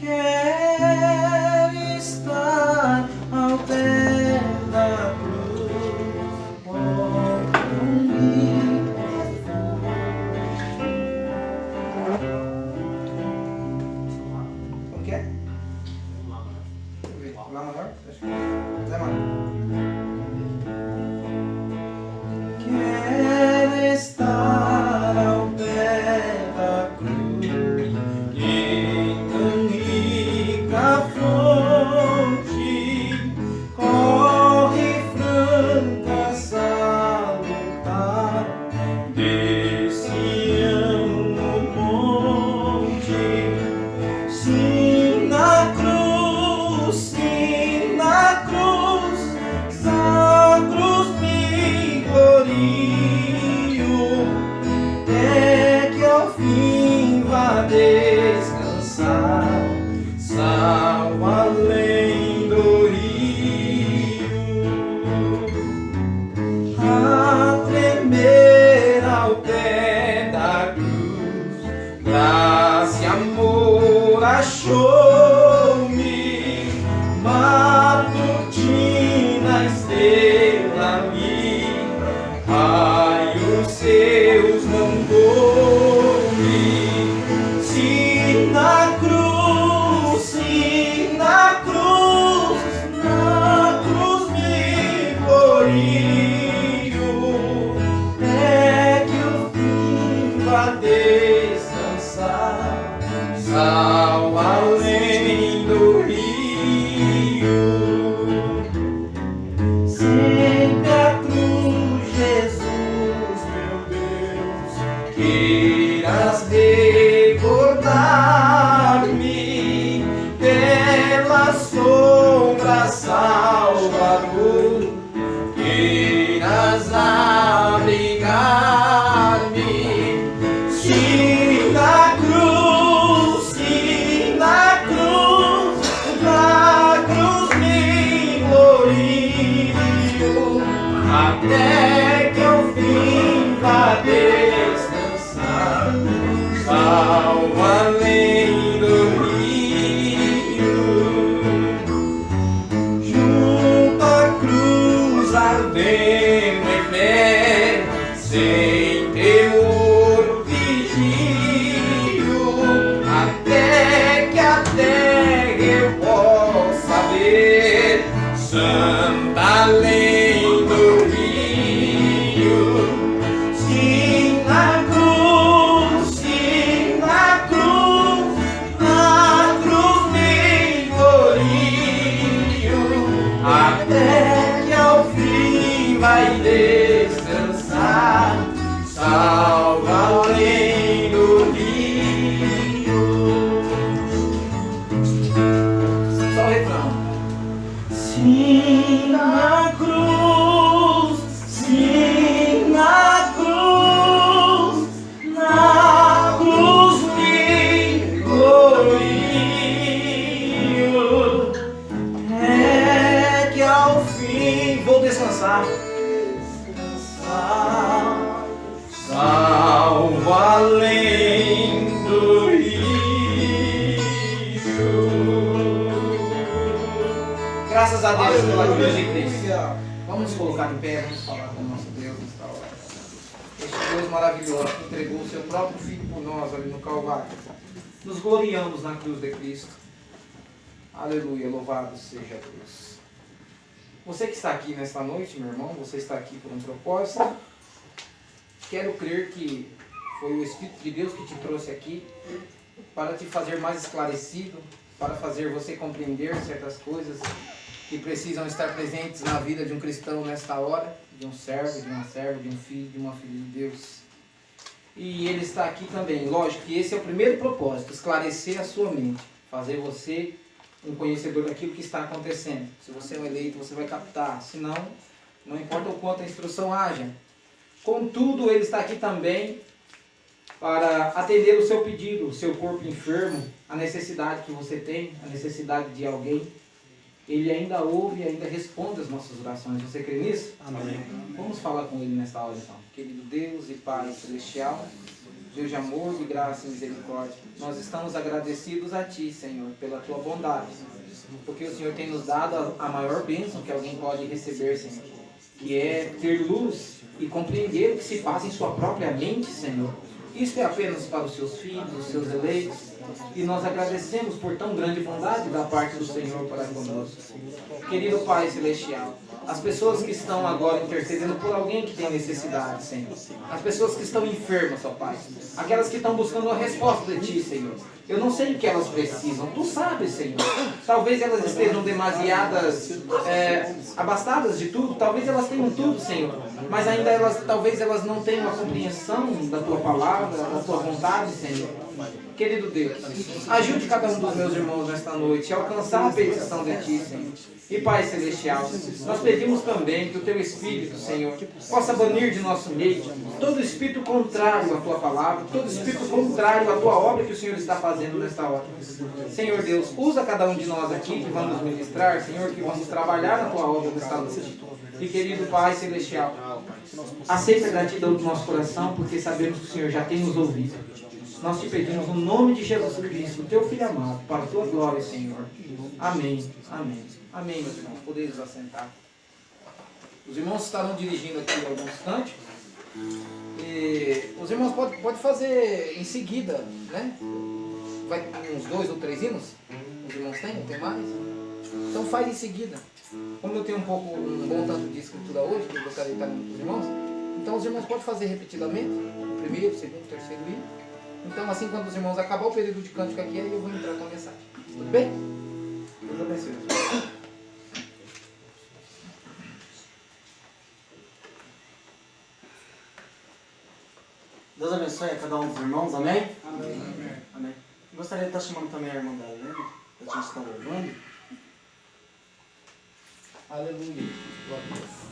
Quero estar ao pé da cruz, comigo. Como que é? Lá maior? Lá maior. Quero estar ao pé da cruz, em tão rica fonte, corre franca salutar, desciam o monte, sim na cruz, na cruz me glorio, até que ao fim vá descansar, salvo além do rio, a tremer ao pé da cruz, graça e amor achou-me, matutina estrela me, raios seus mandou-me, se na cruz me glorio, é que o fim vá descansar, salvo além do rio. Sempre a cruz, Jesus, meu Deus, queiras recordar-me pela sombra, Salvador, queiras abrigar-me, se na cruz me glorio, até que ao fim vá descansar, salvo além do rio, junto à cruz ardendo em fé, sem temor vigio, até que a terra eu possa ver, santa além do rio, sim na cruz me glorio, até que ao fim vai descansar, salvo além do rio. Só o refrão. Sim na cruz me glorio, é que ao fim vou descansar, salvo além do rio. Graças a Deus pela cruz de Cristo. Vamos nos colocar em pé, vamos falar com o nosso Deus nesta hora. Este Deus maravilhoso que entregou o seu próprio Filho por nós ali no Calvário. Nos gloriamos na cruz de Cristo. Aleluia, louvado seja Deus. Você que está aqui nesta noite, meu irmão, você está aqui por um propósito. Quero crer que foi o Espírito de Deus que te trouxe aqui para te fazer mais esclarecido, para fazer você compreender certas coisas que precisam estar presentes na vida de um cristão nesta hora, de um servo, de uma serva, de um filho, de uma filha de Deus. E ele está aqui também. Lógico que esse é o primeiro propósito, esclarecer a sua mente, fazer você um conhecedor daquilo que está acontecendo. Se você é um eleito, você vai captar. Se não, não importa o quanto a instrução haja. Contudo, ele está aqui também para atender o seu pedido, o seu corpo enfermo, a necessidade que você tem, a necessidade de alguém. Ele ainda ouve e ainda responde as nossas orações. Você crê nisso? Amém. Vamos falar com Ele nesta hora então. Querido Deus e Pai Celestial, Deus de amor, de graça e misericórdia. Nós estamos agradecidos a Ti, Senhor, pela Tua bondade, porque o Senhor tem nos dado a maior bênção que alguém pode receber, Senhor, que é ter luz e compreender o que se passa em sua própria mente, Senhor. Isso é apenas para os Seus filhos, os Seus eleitos, e nós agradecemos por tão grande bondade da parte do Senhor para conosco. Querido Pai Celestial, as pessoas que estão agora intercedendo por alguém que tem necessidade, Senhor. As pessoas que estão enfermas, ó Pai. Aquelas que estão buscando a resposta de Ti, Senhor. Eu não sei o que elas precisam. Tu sabes, Senhor. Talvez elas estejam demasiadas abastadas de tudo. Talvez elas tenham tudo, Senhor. Mas ainda talvez elas não tenham a compreensão da Tua palavra, da Tua vontade, Senhor. Querido Deus, ajude cada um dos meus irmãos nesta noite a alcançar a petição de Ti, Senhor. E Pai Celestial, nós pedimos também que o Teu Espírito, Senhor, possa banir de nosso meio todo espírito contrário à Tua palavra, todo espírito contrário à Tua obra que o Senhor está fazendo nesta hora. Senhor Deus, usa cada um de nós aqui que vamos ministrar, Senhor, que vamos trabalhar na Tua obra nesta noite. E querido Pai Celestial, aceita a gratidão do nosso coração, porque sabemos que o Senhor já tem nos ouvido. Nós te pedimos no nome de Jesus Cristo, Teu Filho amado, para a Tua glória, Senhor. Amém. Amém. Amém, meus irmãos. Podeis assentar. Os irmãos estarão dirigindo aqui em algum instante. E os irmãos podem fazer em seguida, né? Vai ter uns 2 ou 3 hinos? Os irmãos têm? Tem mais? Então faz em seguida. Como eu tenho um bom tanto de escritura hoje, que eu gostaria de estar com os irmãos, então os irmãos podem fazer repetidamente, o primeiro, o segundo, o terceiro hino. Então assim, quando os irmãos acabar o período de cântico aqui, aí eu vou entrar com a mensagem. Tudo bem? Deus abençoe. Deus abençoe a cada um dos irmãos, amém? Amém. Amém. Eu gostaria de estar chamando também a irmã da Helena, que a gente está louvando. Aleluia. Glória a Deus.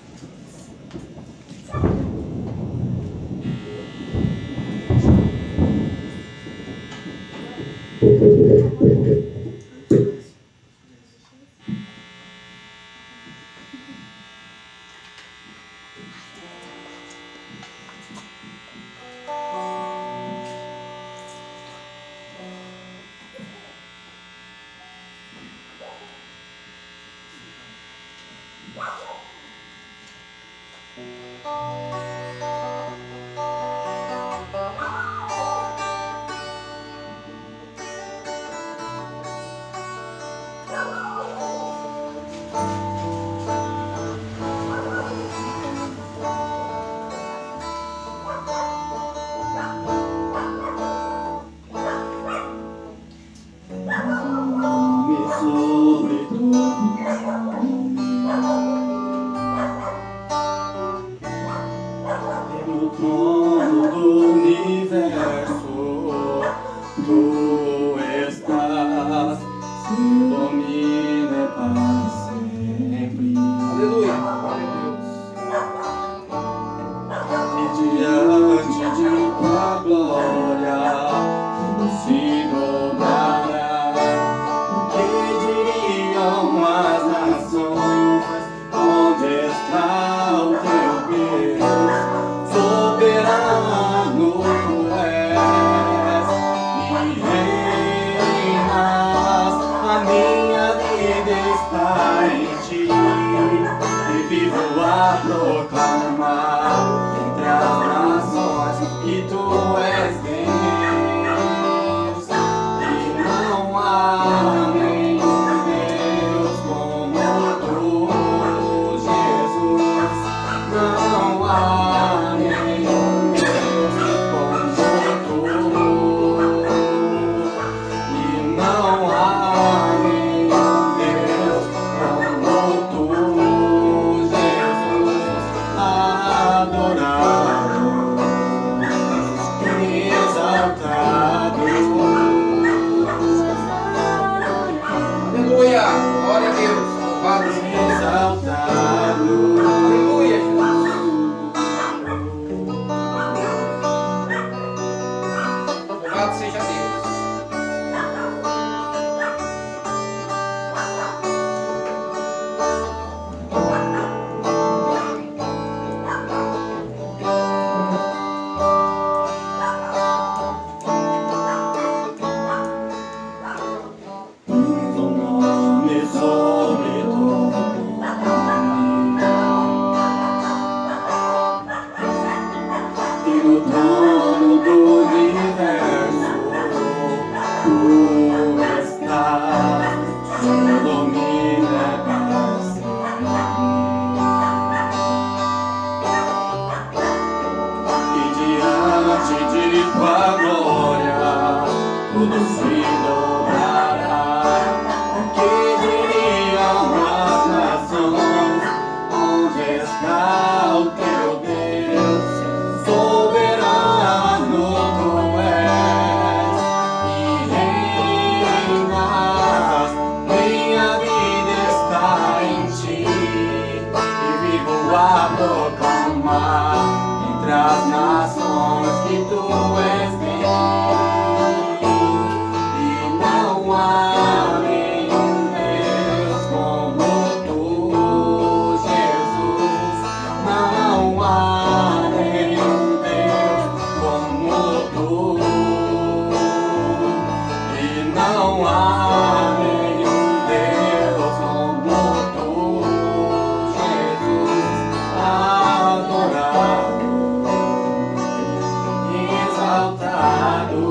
há nenhum Deus como tu, Jesus. Não há nenhum Deus como tu. E não há nenhum Deus como tu, Jesus. Adorado, exaltado.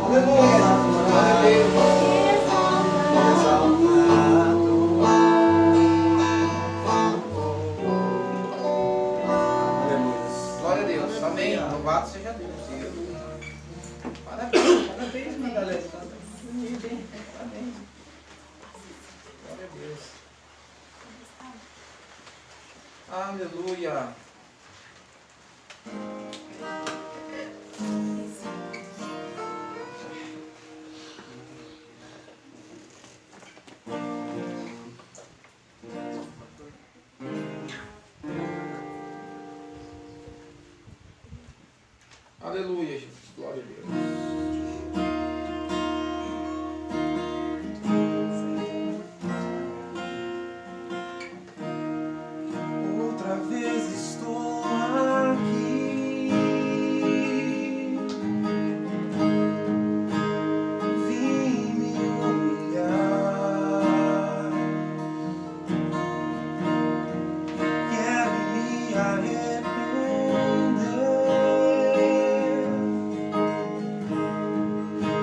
Aleluia. Glória a Deus. Glória a Deus. Amém. Louvado seja Deus. Parabéns, parabéns, Madalena. Parabéns. Glória a Deus. Aleluia. Aleluia, Jesus. Glória a Deus. Outra vez estou aqui, vim me humilhar, quero me arrepender,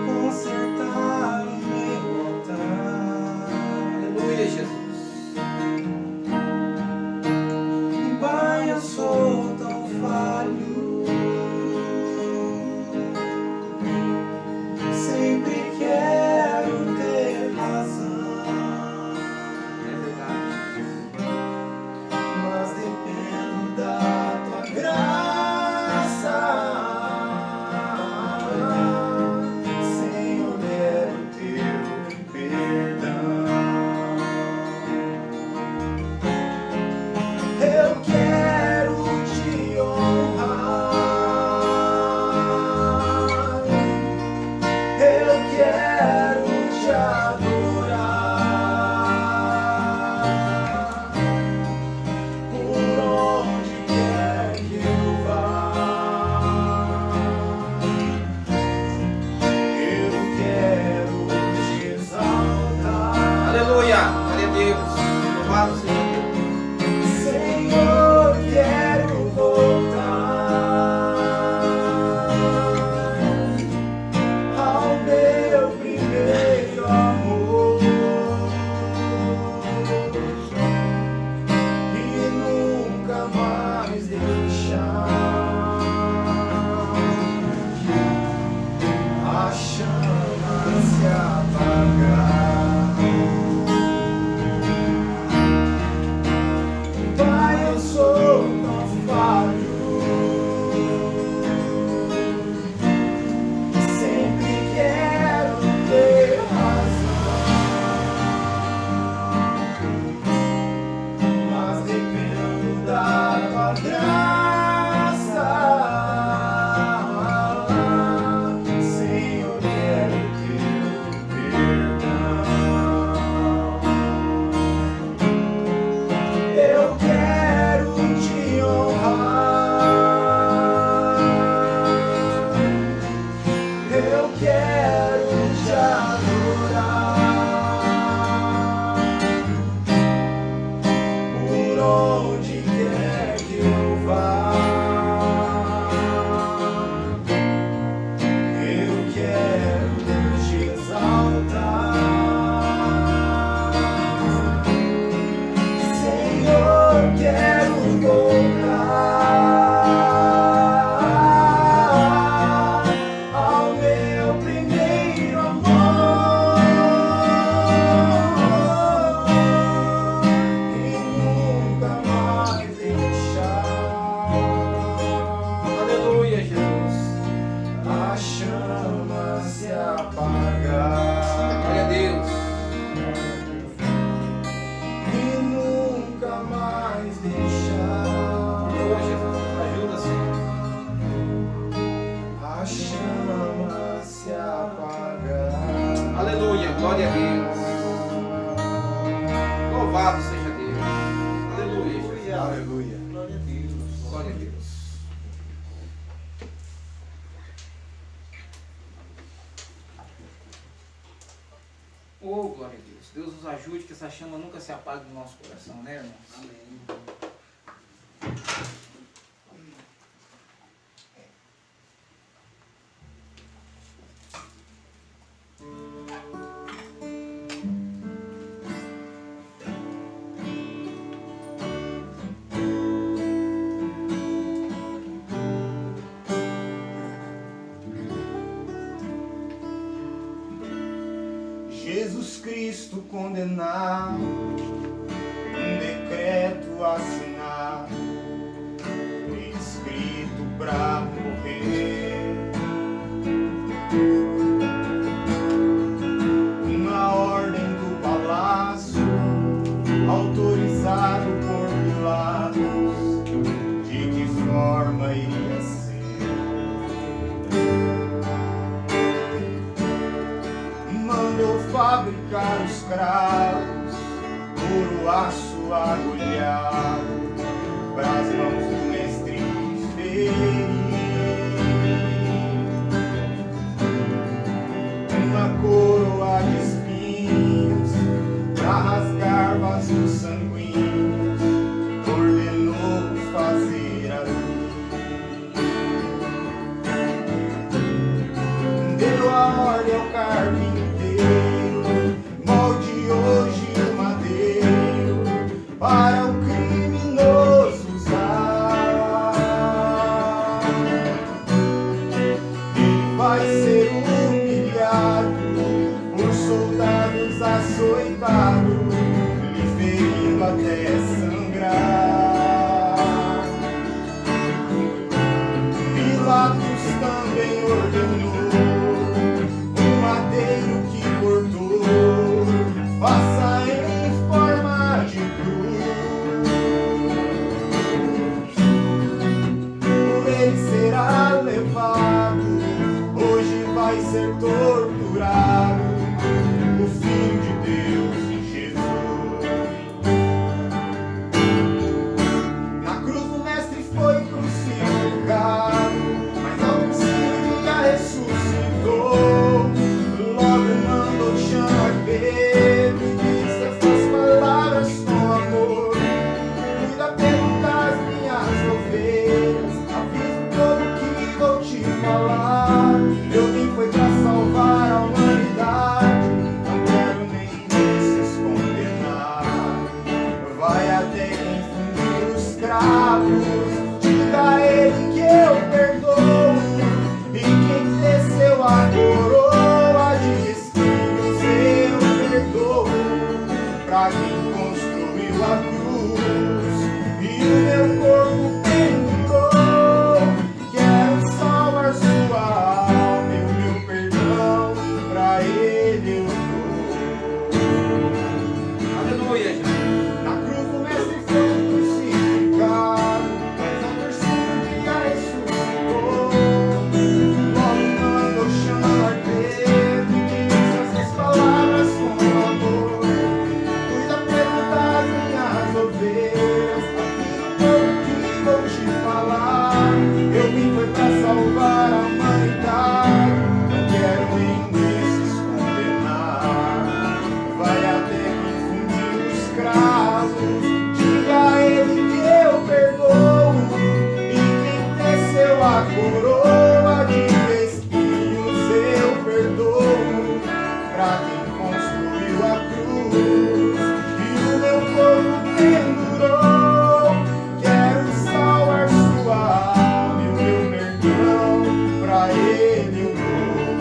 consertar o meu altar. Aleluia, Jesus. Pai, eu sou tão falho, sempre quero ter razão, É verdade. mas dependo da tua graça. Senhor, quero teu perdão. Eu quero te honrar, eu quero te adorar, por onde quer que eu vá. Eu quero te exaltar. Aleluia. Glória a Deus. Louvado seja Deus. Senhor, quero voltar ao meu primeiro amor e nunca mais deixar a chama se apagar. Glória a Deus. Louvado seja Deus. Aleluia. Jesus. Aleluia. Glória a Deus. Glória a Deus. Oh, glória a Deus. Deus nos ajude que essa chama nunca se apague do nosso coração, né, irmãos? Amém. Jesus Cristo condenado, um decreto assinado, escrito pra morrer. Uma ordem do palácio, autorizado por Pilatos, de que forma iria ser? Mandou fabricar os cravos, ouro, aço, agulhado, pras mãos do mestre ferir. Uma coroa de espinhos, pra rasgar vasos sanguíneos, ordenou fazer ali. Deu a ordem ao carpinteiro, molde hoje o madeiro para o criminoso usar. Ele vai ser humilhado por soldados açoitados, lhe ferindo até sangrar. Pilatos também ordenou o madeiro que cortou, faça em forma de cruz. Por ele será levado, hoje vai ser torturado, o Filho de Deus em Jesus. Na cruz o mestre foi crucificado, mas ao terceiro dia ressuscitou. Logo mandou chamar Pedro e disse essas palavras com amor: cuida, Pedro, das minhas ovelhas, avisa o povo que vou te falar. Eu vim foi pra salvar a humanidade, não quero nem ver se condenar. Vai até quem fundiu os cravos, diga a ele que eu perdoo. E quem desceu a coroa de espinhos eu perdoo. Pra quem construiu a cruz e o meu corpo pendurou, quero salvar sua alma e o meu perdão pra ele eu dou. Aleluia, Jesus. Na cruz o mestre foi crucificado, mas ao terceiro dia ressuscitou. Logo mandou chamar Pedro e disse essas palavras com amor: cuida, Pedro, das minhas ovelhas, avisa o povo que vou te falar. Eu vim foi pra salvar a humanidade, não quero em desses condenar. Vai até quem fundiu os cravos, diga a ele que eu perdoo. E quem desceu a coroa de espinhos eu perdoo. Pra quem construiu a cruz e o meu corpo pendurou, quero salvar sua alma e o meu perdão pra ele eu dou.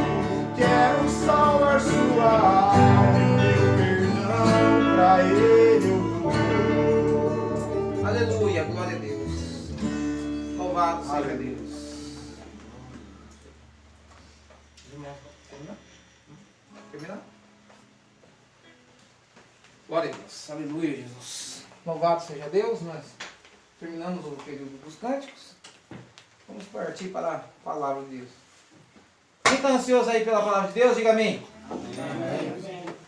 Quero salvar sua alma e o meu perdão pra ele eu dou. Aleluia, glória a Deus. Louvado seja Deus. Terminar? Glória a Deus. Aleluia, Jesus. Louvado seja Deus. Nós terminamos o período dos cânticos. Vamos partir para a palavra de Deus. Quem está ansioso aí pela palavra de Deus, diga amém. Amém.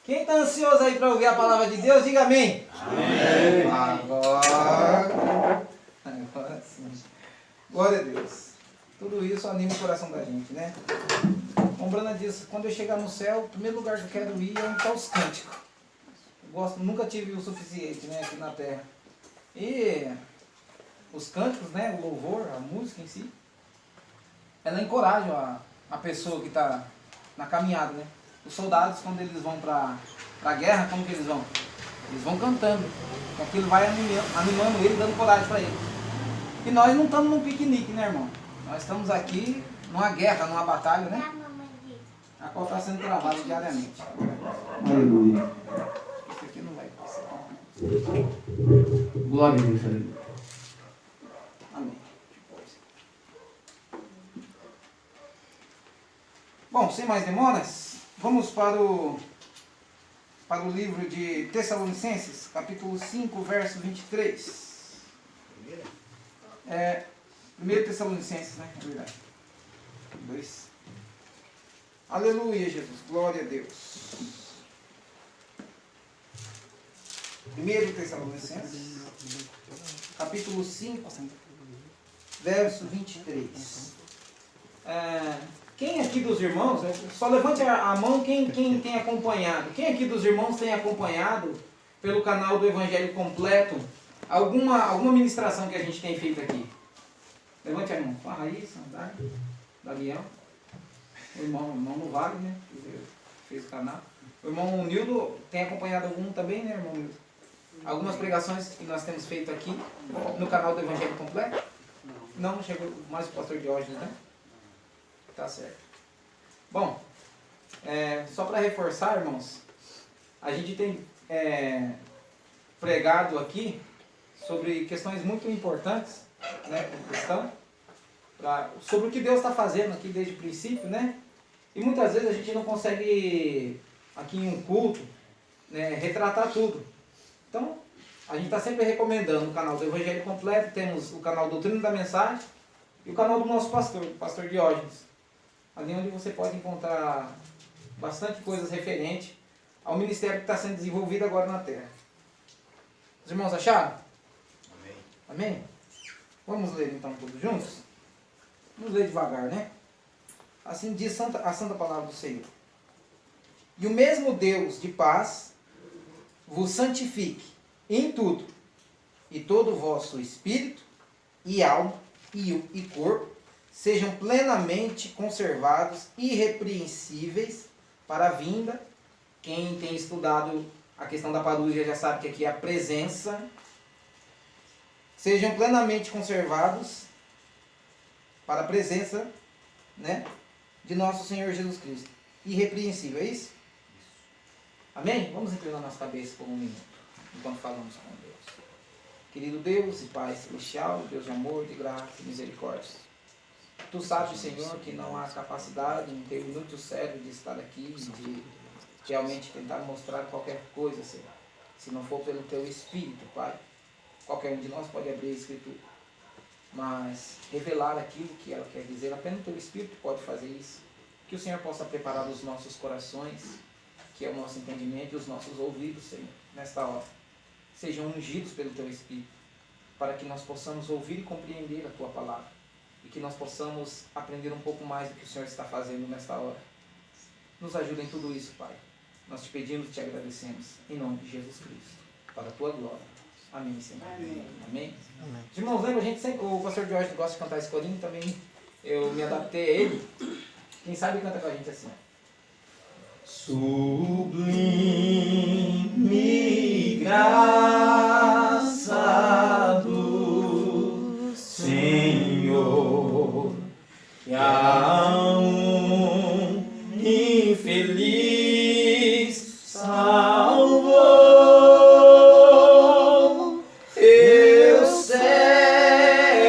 Quem está ansioso aí para ouvir a palavra de Deus, diga amém. Amém. Agora sim. Glória a Deus. Tudo isso anima o coração da gente, né? Como Brana disse, quando eu chegar no céu, o primeiro lugar que eu quero ir é onde está os cânticos. Nunca tive o suficiente, né, aqui na terra. E os cânticos, né, o louvor, a música em si, ela encoraja a pessoa que está na caminhada, né? Os soldados, quando eles vão para a guerra, como que eles vão? Eles vão cantando. Aquilo vai animando ele, dando coragem para ele. E nós não estamos num piquenique, né, irmão? Nós estamos aqui numa guerra, numa batalha, né? A qual está sendo travada diariamente. Aleluia. Isso aqui não vai passar. Glória a Deus, aleluia. Amém. Bom, sem mais demoras, vamos para o livro de Tessalonicenses, capítulo 5, verso 23. 1 Tessalonicenses, né? É verdade. 2. Aleluia, Jesus. Glória a Deus. 1 Tessalonicenses, capítulo 5, verso 23. Quem aqui dos irmãos, só levante a mão quem tem acompanhado. Quem aqui dos irmãos tem acompanhado pelo canal do Evangelho Completo alguma ministração que a gente tem feito aqui? Levante a mão. A Raíssa, Daniel, o irmão no Vale, né? Fez o canal. O irmão Nildo tem acompanhado algum também, né, irmão Nildo? Algumas pregações que nós temos feito aqui no canal do Evangelho Completo? Não chegou mais o pastor Diógenes, né? Tá certo. Bom, só para reforçar, irmãos, a gente tem pregado aqui sobre questões muito importantes, né, como cristão, sobre o que Deus está fazendo aqui desde o princípio, né? E muitas vezes a gente não consegue, aqui em um culto, né, retratar tudo. Então, a gente está sempre recomendando o canal do Evangelho Completo, temos o canal Doutrina da Mensagem e o canal do nosso pastor, o pastor Diógenes. Ali onde você pode encontrar bastante coisas referentes ao ministério que está sendo desenvolvido agora na Terra. Os irmãos acharam? Amém. Amém? Vamos ler então todos juntos? Vamos ler devagar, né? Assim diz a santa palavra do Senhor. E o mesmo Deus de paz vos santifique em tudo, e todo o vosso espírito, e alma, e corpo, sejam plenamente conservados, irrepreensíveis para a vinda. Quem tem estudado a questão da parousia já sabe que aqui é a presença. Sejam plenamente conservados para a presença, né, de nosso Senhor Jesus Cristo. Irrepreensível, é isso? Amém? Vamos inclinar nossa cabeça por um minuto, enquanto falamos com Deus. Querido Deus e Pai Celestial, Deus de amor, de graça e misericórdia. Tu sabes, Senhor, que não há capacidade em ter muito sério de estar aqui, de realmente tentar mostrar qualquer coisa, Senhor. Se não for pelo Teu Espírito, Pai. Qualquer um de nós pode abrir a Escritura. Mas revelar aquilo que ela quer dizer, apenas o Teu Espírito pode fazer isso. Que o Senhor possa preparar os nossos corações, que é o nosso entendimento e os nossos ouvidos, Senhor, nesta hora. Sejam ungidos pelo Teu Espírito, para que nós possamos ouvir e compreender a Tua palavra. E que nós possamos aprender um pouco mais do que o Senhor está fazendo nesta hora. Nos ajuda em tudo isso, Pai. Nós te pedimos e te agradecemos. Em nome de Jesus Cristo. Para a Tua glória. Amém, Senhor. Amém. Amém. Amém. Irmãos, lembra, a gente sempre, o pastor Jorge gosta de cantar esse corinho também. Eu me adaptei a ele. Quem sabe canta com a gente assim. Sublime graça do Senhor, que a um infeliz salvou. Eu cego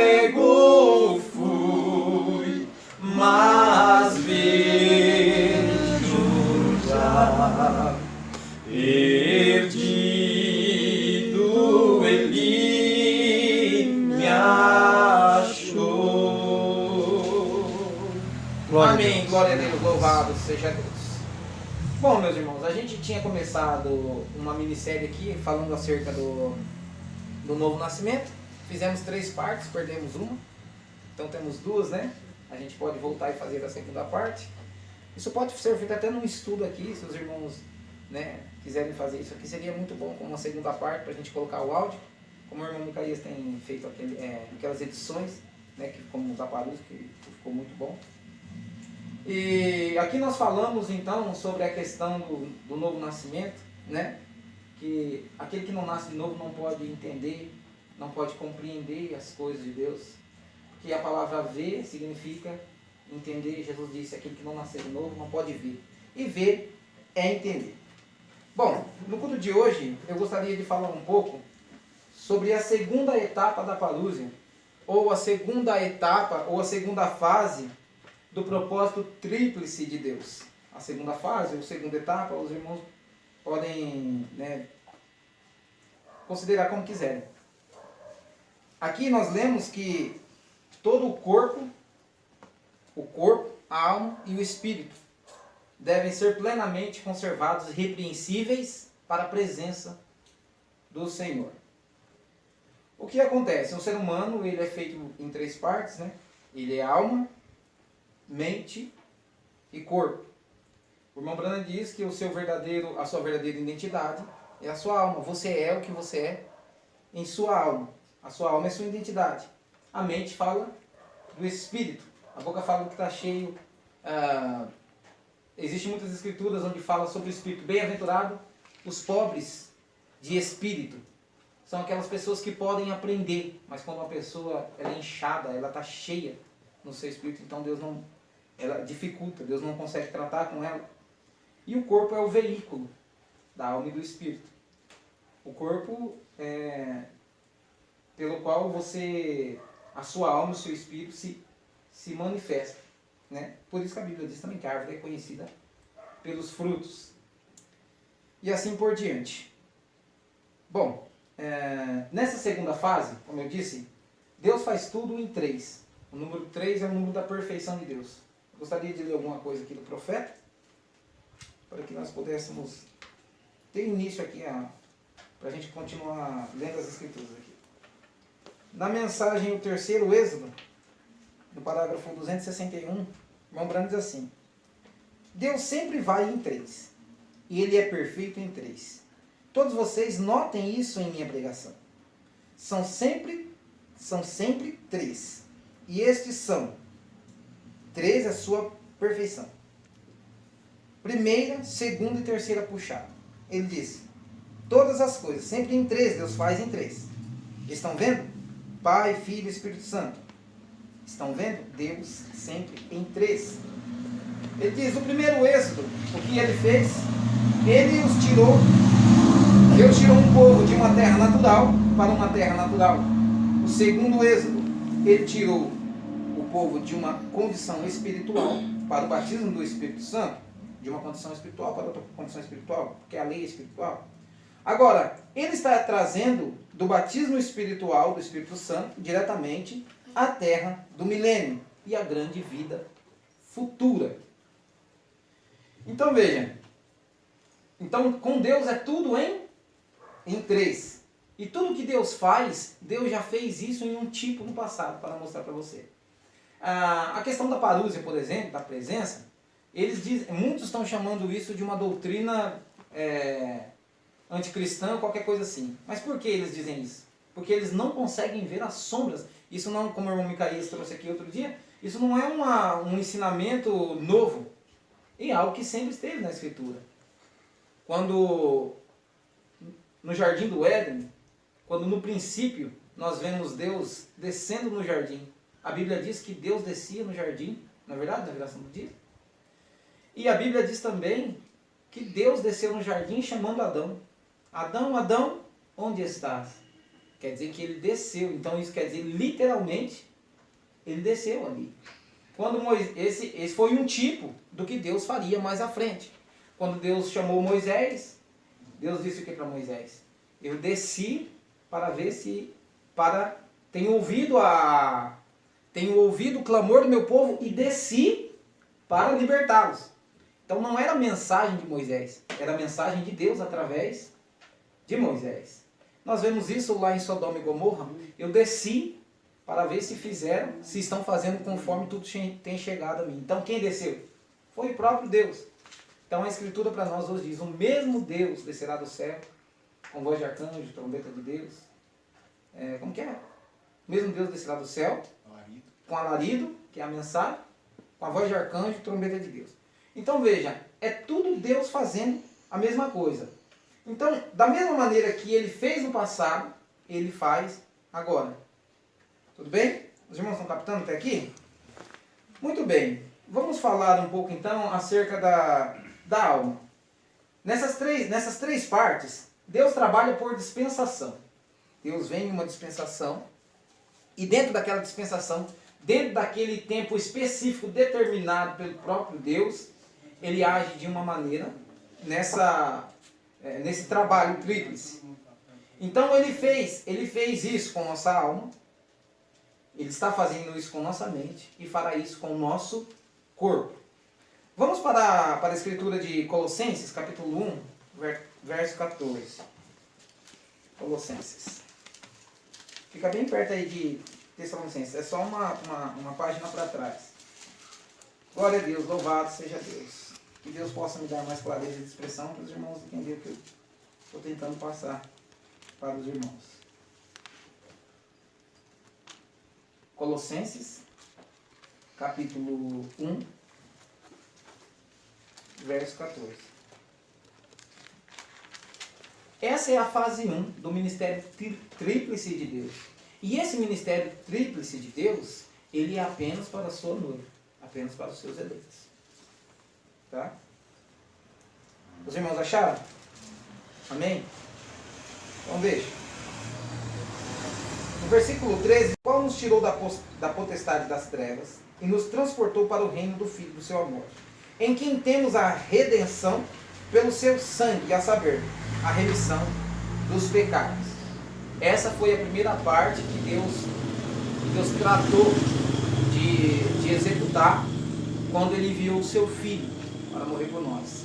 fui, mas vejo já. Perdido ele me achou. Amém. Glória a Deus. Louvado seja Deus. Bom, meus irmãos, a gente tinha começado uma minissérie aqui falando acerca do novo nascimento. Fizemos 3 partes, perdemos uma. Então temos 2, né? A gente pode voltar e fazer a segunda parte. Isso pode ser feito até num estudo aqui, se os irmãos, né, quiserem fazer isso aqui. Seria muito bom como uma segunda parte para a gente colocar o áudio. Como o irmão Micaías tem feito aquelas edições, né, como o da Parusa, que ficou muito bom. E aqui nós falamos então sobre a questão do novo nascimento, né? Que aquele que não nasce de novo não pode entender, não pode compreender as coisas de Deus. Porque a palavra ver significa entender. Jesus disse, aquele que não nascer de novo não pode ver. E ver é entender. Bom, no culto de hoje eu gostaria de falar um pouco sobre a segunda etapa da Parousia, ou a segunda etapa, ou a segunda fase do propósito tríplice de Deus. A segunda fase, ou segunda etapa, os irmãos podem, né, considerar como quiserem. Aqui nós lemos que todo o corpo, a alma e o espírito devem ser plenamente conservados, irrepreensíveis para a presença do Senhor. O que acontece? O ser humano ele é feito em 3 partes, né? Ele é alma, mente e corpo. O irmão Branham diz que a sua verdadeira identidade é a sua alma. Você é o que você é em sua alma. A sua alma é sua identidade. A mente fala do espírito. A boca fala do que está cheio. Existem muitas escrituras onde fala sobre o espírito. Bem-aventurado os pobres de espírito. São aquelas pessoas que podem aprender, mas quando uma pessoa ela é inchada, ela está cheia no seu espírito, então ela dificulta, Deus não consegue tratar com ela. E o corpo é o veículo da alma e do espírito. O corpo é pelo qual a sua alma e o seu espírito se manifestam, né? Por isso que a Bíblia diz também que a árvore é conhecida pelos frutos. E assim por diante. Bom, nessa segunda fase, como eu disse, Deus faz tudo em 3. O número 3 é o número da perfeição de Deus. Eu gostaria de ler alguma coisa aqui do profeta, para que nós pudéssemos ter início aqui, para a gente continuar lendo as escrituras aqui. Na mensagem, o 3º Êxodo, no parágrafo 261, o irmão Branham diz assim: Deus sempre vai em 3, e Ele é perfeito em 3. Todos vocês notem isso em minha pregação. São sempre 3. E estes são 3 a sua perfeição. Primeira, segunda e terceira puxada. Ele diz: todas as coisas, sempre em 3, Deus faz em 3. Estão vendo? Pai, Filho e Espírito Santo. Estão vendo? Deus sempre em 3. Ele diz, no primeiro Êxodo, o que ele fez? Deus tirou um povo de uma terra natural para uma terra natural. O segundo Êxodo, ele tirou o povo de uma condição espiritual para o batismo do Espírito Santo, de uma condição espiritual para outra condição espiritual, porque a lei é espiritual. Agora, ele está trazendo do batismo espiritual do Espírito Santo diretamente à terra do milênio e à grande vida futura. Então veja, com Deus é tudo em 3. E tudo que Deus faz, Deus já fez isso em um tipo no passado, para mostrar para você. A questão da Parousia, por exemplo, da presença, muitos estão chamando isso de uma doutrina anticristã, qualquer coisa assim. Mas por que eles dizem isso? Porque eles não conseguem ver as sombras. Isso não, como o irmão Micaías trouxe aqui outro dia, isso não é um ensinamento novo. É algo que sempre esteve na Escritura. Quando no Jardim do Éden, quando no princípio nós vemos Deus descendo no jardim, a Bíblia diz que Deus descia no jardim, na verdade, na viração do dia. E a Bíblia diz também que Deus desceu no jardim chamando Adão. Adão, Adão, onde estás? Quer dizer que ele desceu. Então isso quer dizer, literalmente, ele desceu ali. Quando esse foi um tipo do que Deus faria mais à frente. Quando Deus chamou Moisés, Deus disse o que para Moisés? Eu desci para ver se... Tenho ouvido o clamor do meu povo e desci para libertá-los. Então não era a mensagem de Moisés, era a mensagem de Deus através de Moisés. Nós vemos isso lá em Sodoma e Gomorra. Eu desci para ver se fizeram, se estão fazendo conforme tudo tem chegado a mim. Então quem desceu? Foi o próprio Deus. Então a Escritura para nós hoje diz, o mesmo Deus descerá do céu, com voz de arcanjo, trombeta de Deus. Como que é? O mesmo Deus descerá do céu, com alarido, que é a mensagem, com a voz de arcanjo, trombeta de Deus. Então veja, é tudo Deus fazendo a mesma coisa. Então, da mesma maneira que ele fez no passado, ele faz agora. Tudo bem? Os irmãos estão captando até aqui? Muito bem. Vamos falar um pouco então acerca da alma. Nessas três partes, Deus trabalha por dispensação. Deus vem em uma dispensação e dentro daquela dispensação, dentro daquele tempo específico determinado pelo próprio Deus, ele age de uma maneira nesse trabalho tríplice. Então ele fez isso com nossa alma, ele está fazendo isso com nossa mente e fará isso com o nosso corpo. Vamos para a escritura de Colossenses, capítulo 1, verso 14. Colossenses. Fica bem perto aí de Tessalonicenses, é só uma página para trás. Glória a Deus, louvado seja Deus. Que Deus possa me dar mais clareza de expressão para os irmãos entenderem o que eu estou tentando passar para os irmãos. Colossenses, capítulo 1, verso 14. Essa é a fase 1 do ministério tríplice de Deus. E esse ministério tríplice de Deus, ele é apenas para a sua noiva, apenas para os seus eleitos. Tá? Os irmãos acharam? Amém? Então veja. No versículo 13, qual nos tirou da potestade das trevas e nos transportou para o reino do Filho do seu amor, em quem temos a redenção pelo seu sangue, a saber, a remissão dos pecados. Essa foi a primeira parte que Deus tratou de executar quando ele enviou o seu Filho para morrer por nós.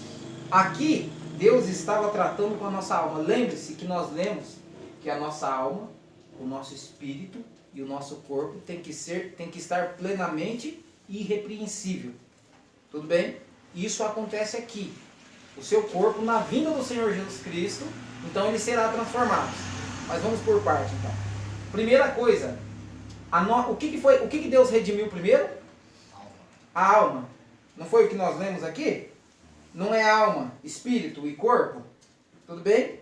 Aqui, Deus estava tratando com a nossa alma. Lembre-se que nós lemos que a nossa alma, o nosso espírito e o nosso corpo tem que estar plenamente irrepreensível. Tudo bem? Isso acontece aqui. O seu corpo, na vinda do Senhor Jesus Cristo, então ele será transformado. Mas vamos por parte, então. Primeira coisa, o que Deus redimiu primeiro? A alma. Não foi o que nós lemos aqui? Não é alma, espírito e corpo? Tudo bem?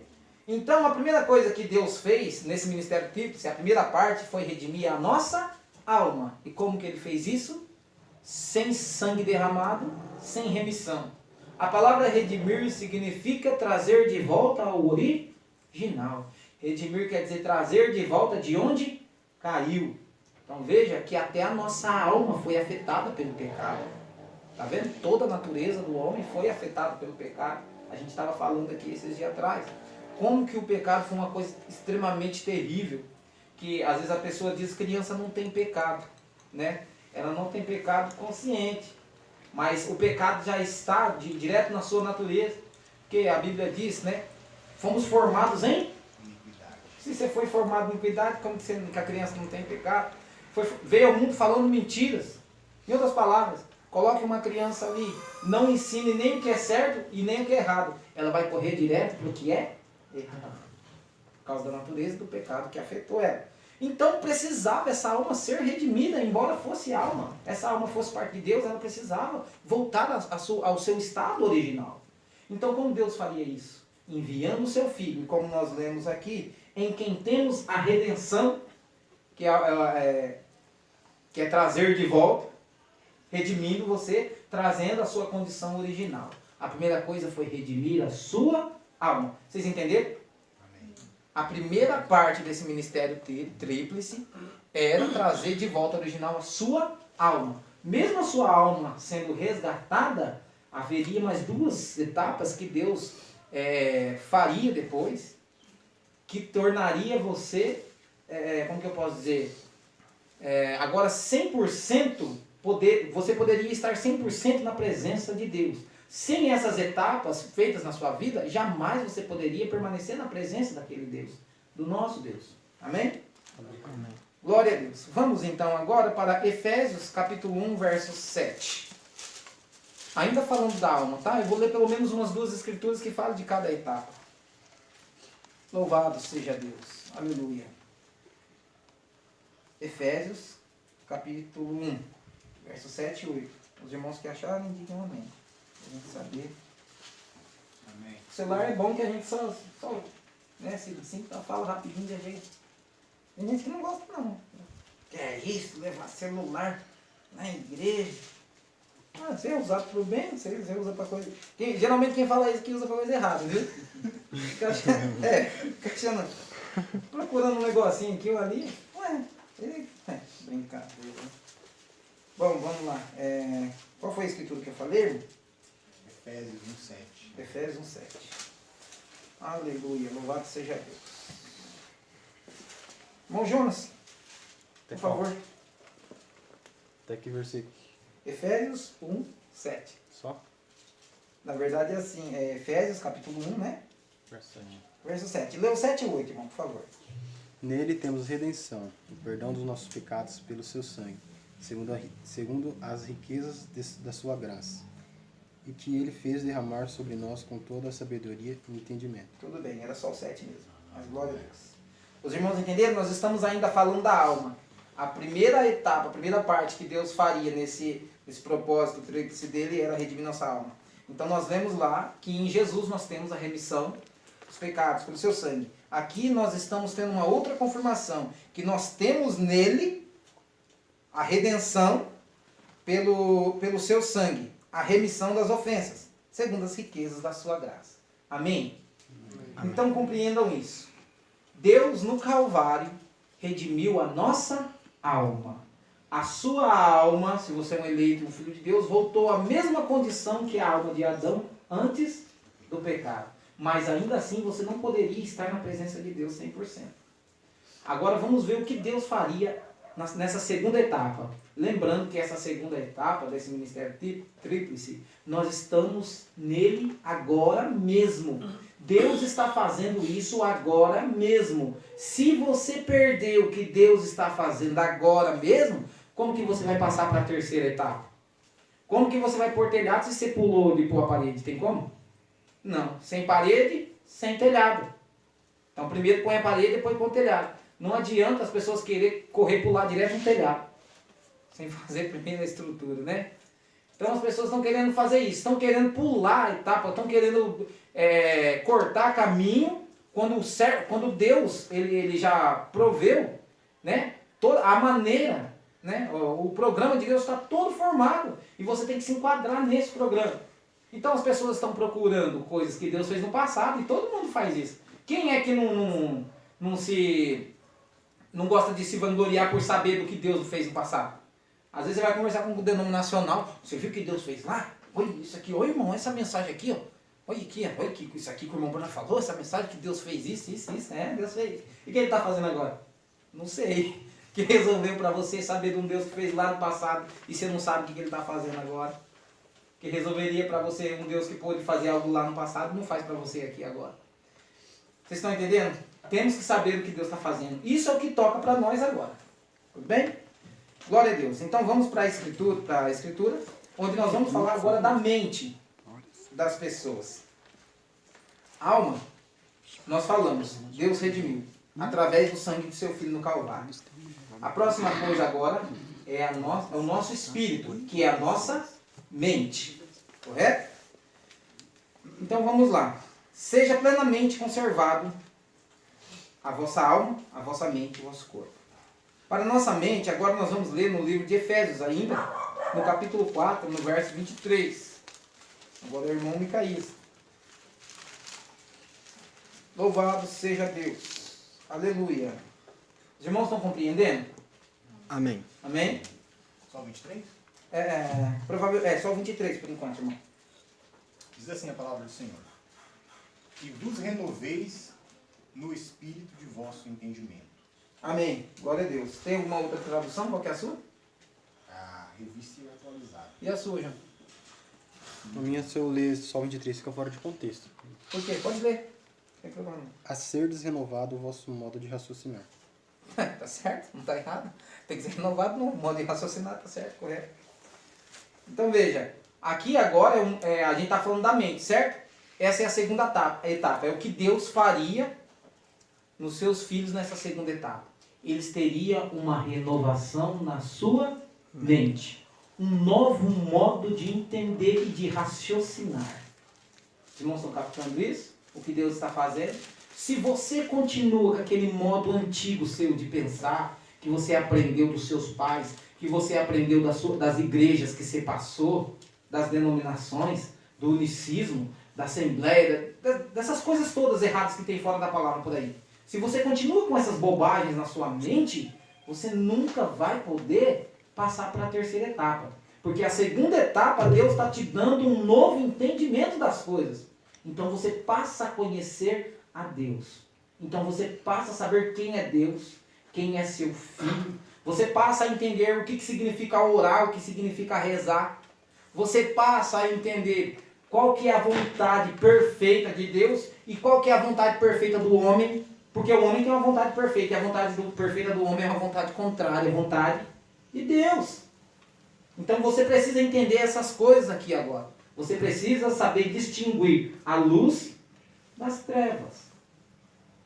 Então, a primeira coisa que Deus fez nesse ministério tríplice, a primeira parte, foi redimir a nossa alma. E como que ele fez isso? Sem sangue derramado, sem remissão. A palavra redimir significa trazer de volta ao original. Redimir quer dizer trazer de volta de onde caiu. Então veja que até a nossa alma foi afetada pelo pecado. Está vendo? Toda a natureza do homem foi afetada pelo pecado. A gente estava falando aqui esses dias atrás. Como que o pecado foi uma coisa extremamente terrível. Que às vezes a pessoa diz que criança não tem pecado, né? Ela não tem pecado consciente. Mas o pecado já está direto na sua natureza. Porque a Bíblia diz, né? Fomos formados em iniquidade. Se você foi formado em iniquidade, como que a criança não tem pecado? Veio ao mundo falando mentiras. Em outras palavras, coloque uma criança ali, não ensine nem o que é certo e nem o que é errado. Ela vai correr direto para o que é errado. Por causa da natureza do pecado que afetou ela. Então precisava essa alma ser redimida, embora fosse alma. Essa alma fosse parte de Deus, ela precisava voltar ao seu estado original. Então como Deus faria isso? Enviando o seu Filho, como nós lemos aqui, em quem temos a redenção, que é trazer de volta, redimindo você, trazendo a sua condição original. A primeira coisa foi redimir a sua alma. Vocês entenderam? A primeira parte desse ministério tríplice era trazer de volta ao original a sua alma. Mesmo a sua alma sendo resgatada, haveria mais duas etapas que Deus faria depois, que tornaria você, como que eu posso dizer, agora 100%, você poderia estar 100% na presença de Deus. Sem essas etapas feitas na sua vida, jamais você poderia permanecer na presença daquele Deus, do nosso Deus. Amém? Amém. Glória a Deus. Vamos então agora para Efésios capítulo 1, verso 7. Ainda falando da alma, tá? Eu vou ler pelo menos umas 2 escrituras que falam de cada etapa. Louvado seja Deus. Aleluia. Efésios capítulo 1, verso 7 e 8. Os irmãos que acharem, digam amém. Pra gente saber. Amém. O celular é bom que a gente só né, se fala rapidinho de jeito. Tem gente que não gosta não. Que é isso, levar celular na igreja. Ah, você é usado para o bem, você usa para coisa... geralmente quem fala isso que usa para coisa errada, viu? Fica achando, procurando um negocinho aqui ou ali. Brincadeira. Bom, vamos lá. Qual foi a escritura que eu falei, irmão? Efésios 1:7. Efésios 1:7. Aleluia, louvado seja Deus. Irmão Jonas, por favor. Até que versículo? Efésios 1:7. Só? Na verdade é assim, Efésios capítulo 1, né? Verso 7. Verso 7. Lê o 7 e 8, irmão, por favor. Nele temos redenção, o perdão dos nossos pecados pelo seu sangue, segundo as riquezas da sua graça, e que ele fez derramar sobre nós com toda a sabedoria e entendimento. Tudo bem, era só o 7 mesmo. Mas glória a Deus. Os irmãos entenderam? Nós estamos ainda falando da alma. A primeira etapa, a primeira parte que Deus faria nesse propósito tríplice dele era redimir nossa alma. Então nós vemos lá que em Jesus nós temos a remissão dos pecados pelo seu sangue. Aqui nós estamos tendo uma outra confirmação, que nós temos nele a redenção pelo seu sangue, a remissão das ofensas, segundo as riquezas da sua graça. Amém? Amém. Então compreendam isso. Deus no Calvário redimiu a nossa alma. A sua alma, se você é um eleito, um filho de Deus, voltou à mesma condição que a alma de Adão antes do pecado. Mas ainda assim você não poderia estar na presença de Deus 100%. Agora vamos ver o que Deus faria nessa segunda etapa. Lembrando que essa segunda etapa desse ministério tríplice, nós estamos nele agora mesmo. Deus está fazendo isso agora mesmo. Se você perder o que Deus está fazendo agora mesmo, como que você vai passar para a terceira etapa? Como que você vai pôr telhado se você pulou de pôr a parede? Tem como? Não. Sem parede, sem telhado. Então primeiro põe a parede, depois põe o telhado. Não adianta as pessoas querer correr, pular direto no telhado. Sem fazer primeiro a estrutura, né? Então as pessoas estão querendo fazer isso. Estão querendo pular a etapa, estão querendo cortar caminho, quando Deus ele já proveu, né, toda a maneira, né, o programa de Deus está todo formado e você tem que se enquadrar nesse programa. Então as pessoas estão procurando coisas que Deus fez no passado e todo mundo faz isso. Quem é que não gosta de se vangloriar por saber do que Deus fez no passado? Às vezes você vai conversar com um denominacional, você viu o que Deus fez lá? Olha isso aqui, olha irmão, essa mensagem aqui, ó. Olha aqui, isso aqui que o irmão Bruno falou, essa mensagem que Deus fez isso, Deus fez. E o que ele está fazendo agora? Não sei. Que resolveu para você saber de um Deus que fez lá no passado e você não sabe o que ele está fazendo agora. Que resolveria para você um Deus que pôde fazer algo lá no passado, não faz para você aqui agora. Vocês estão entendendo? Temos que saber o que Deus está fazendo. Isso é o que toca para nós agora. Tudo bem? Glória a Deus. Então vamos para a escritura, onde nós vamos falar agora da mente das pessoas. Alma, nós falamos, Deus redimiu, através do sangue de seu Filho no Calvário. A próxima coisa agora é o nosso espírito, que é a nossa mente. Correto? Então vamos lá. Seja plenamente conservado a vossa alma, a vossa mente e o vosso corpo. Para a nossa mente, agora nós vamos ler no livro de Efésios ainda, no capítulo 4, no verso 23. Agora é o irmão Micaías. Louvado seja Deus. Aleluia. Os irmãos estão compreendendo? Amém. Amém? Só 23? Só 23 por enquanto, irmão. Diz assim a palavra do Senhor: e vos renoveis no espírito de vosso entendimento. Amém. Glória a Deus. Tem alguma outra tradução? Qual que é a sua? A revista atualizada. E a sua, João? No minha, se eu ler só 23, fica fora de contexto. Por quê? Pode ler. Não tem problema. A ser desrenovado o vosso modo de raciocinar. Tá certo? Não tá errado. Tem que ser renovado no modo de raciocinar, tá certo, correto. Então veja, aqui agora a gente está falando da mente, certo? Essa é a segunda etapa. É o que Deus faria nos seus filhos nessa segunda etapa. Eles teriam uma renovação na sua mente. Um novo modo de entender e de raciocinar. Os irmãos estão captando isso? O que Deus está fazendo? Se você continua com aquele modo antigo seu de pensar, que você aprendeu dos seus pais, que você aprendeu das igrejas que você passou, das denominações, do unicismo, da assembleia, dessas coisas todas erradas que tem fora da palavra por aí. Se você continua com essas bobagens na sua mente, você nunca vai poder passar para a terceira etapa. Porque a segunda etapa, Deus está te dando um novo entendimento das coisas. Então você passa a conhecer a Deus. Então você passa a saber quem é Deus, quem é seu filho. Você passa a entender o que significa orar, o que significa rezar. Você passa a entender qual que é a vontade perfeita de Deus e qual que é a vontade perfeita do homem. Porque o homem tem uma vontade perfeita e a vontade perfeita do homem é uma vontade contrária à vontade de Deus. Então você precisa entender essas coisas aqui agora. Você precisa saber distinguir a luz das trevas.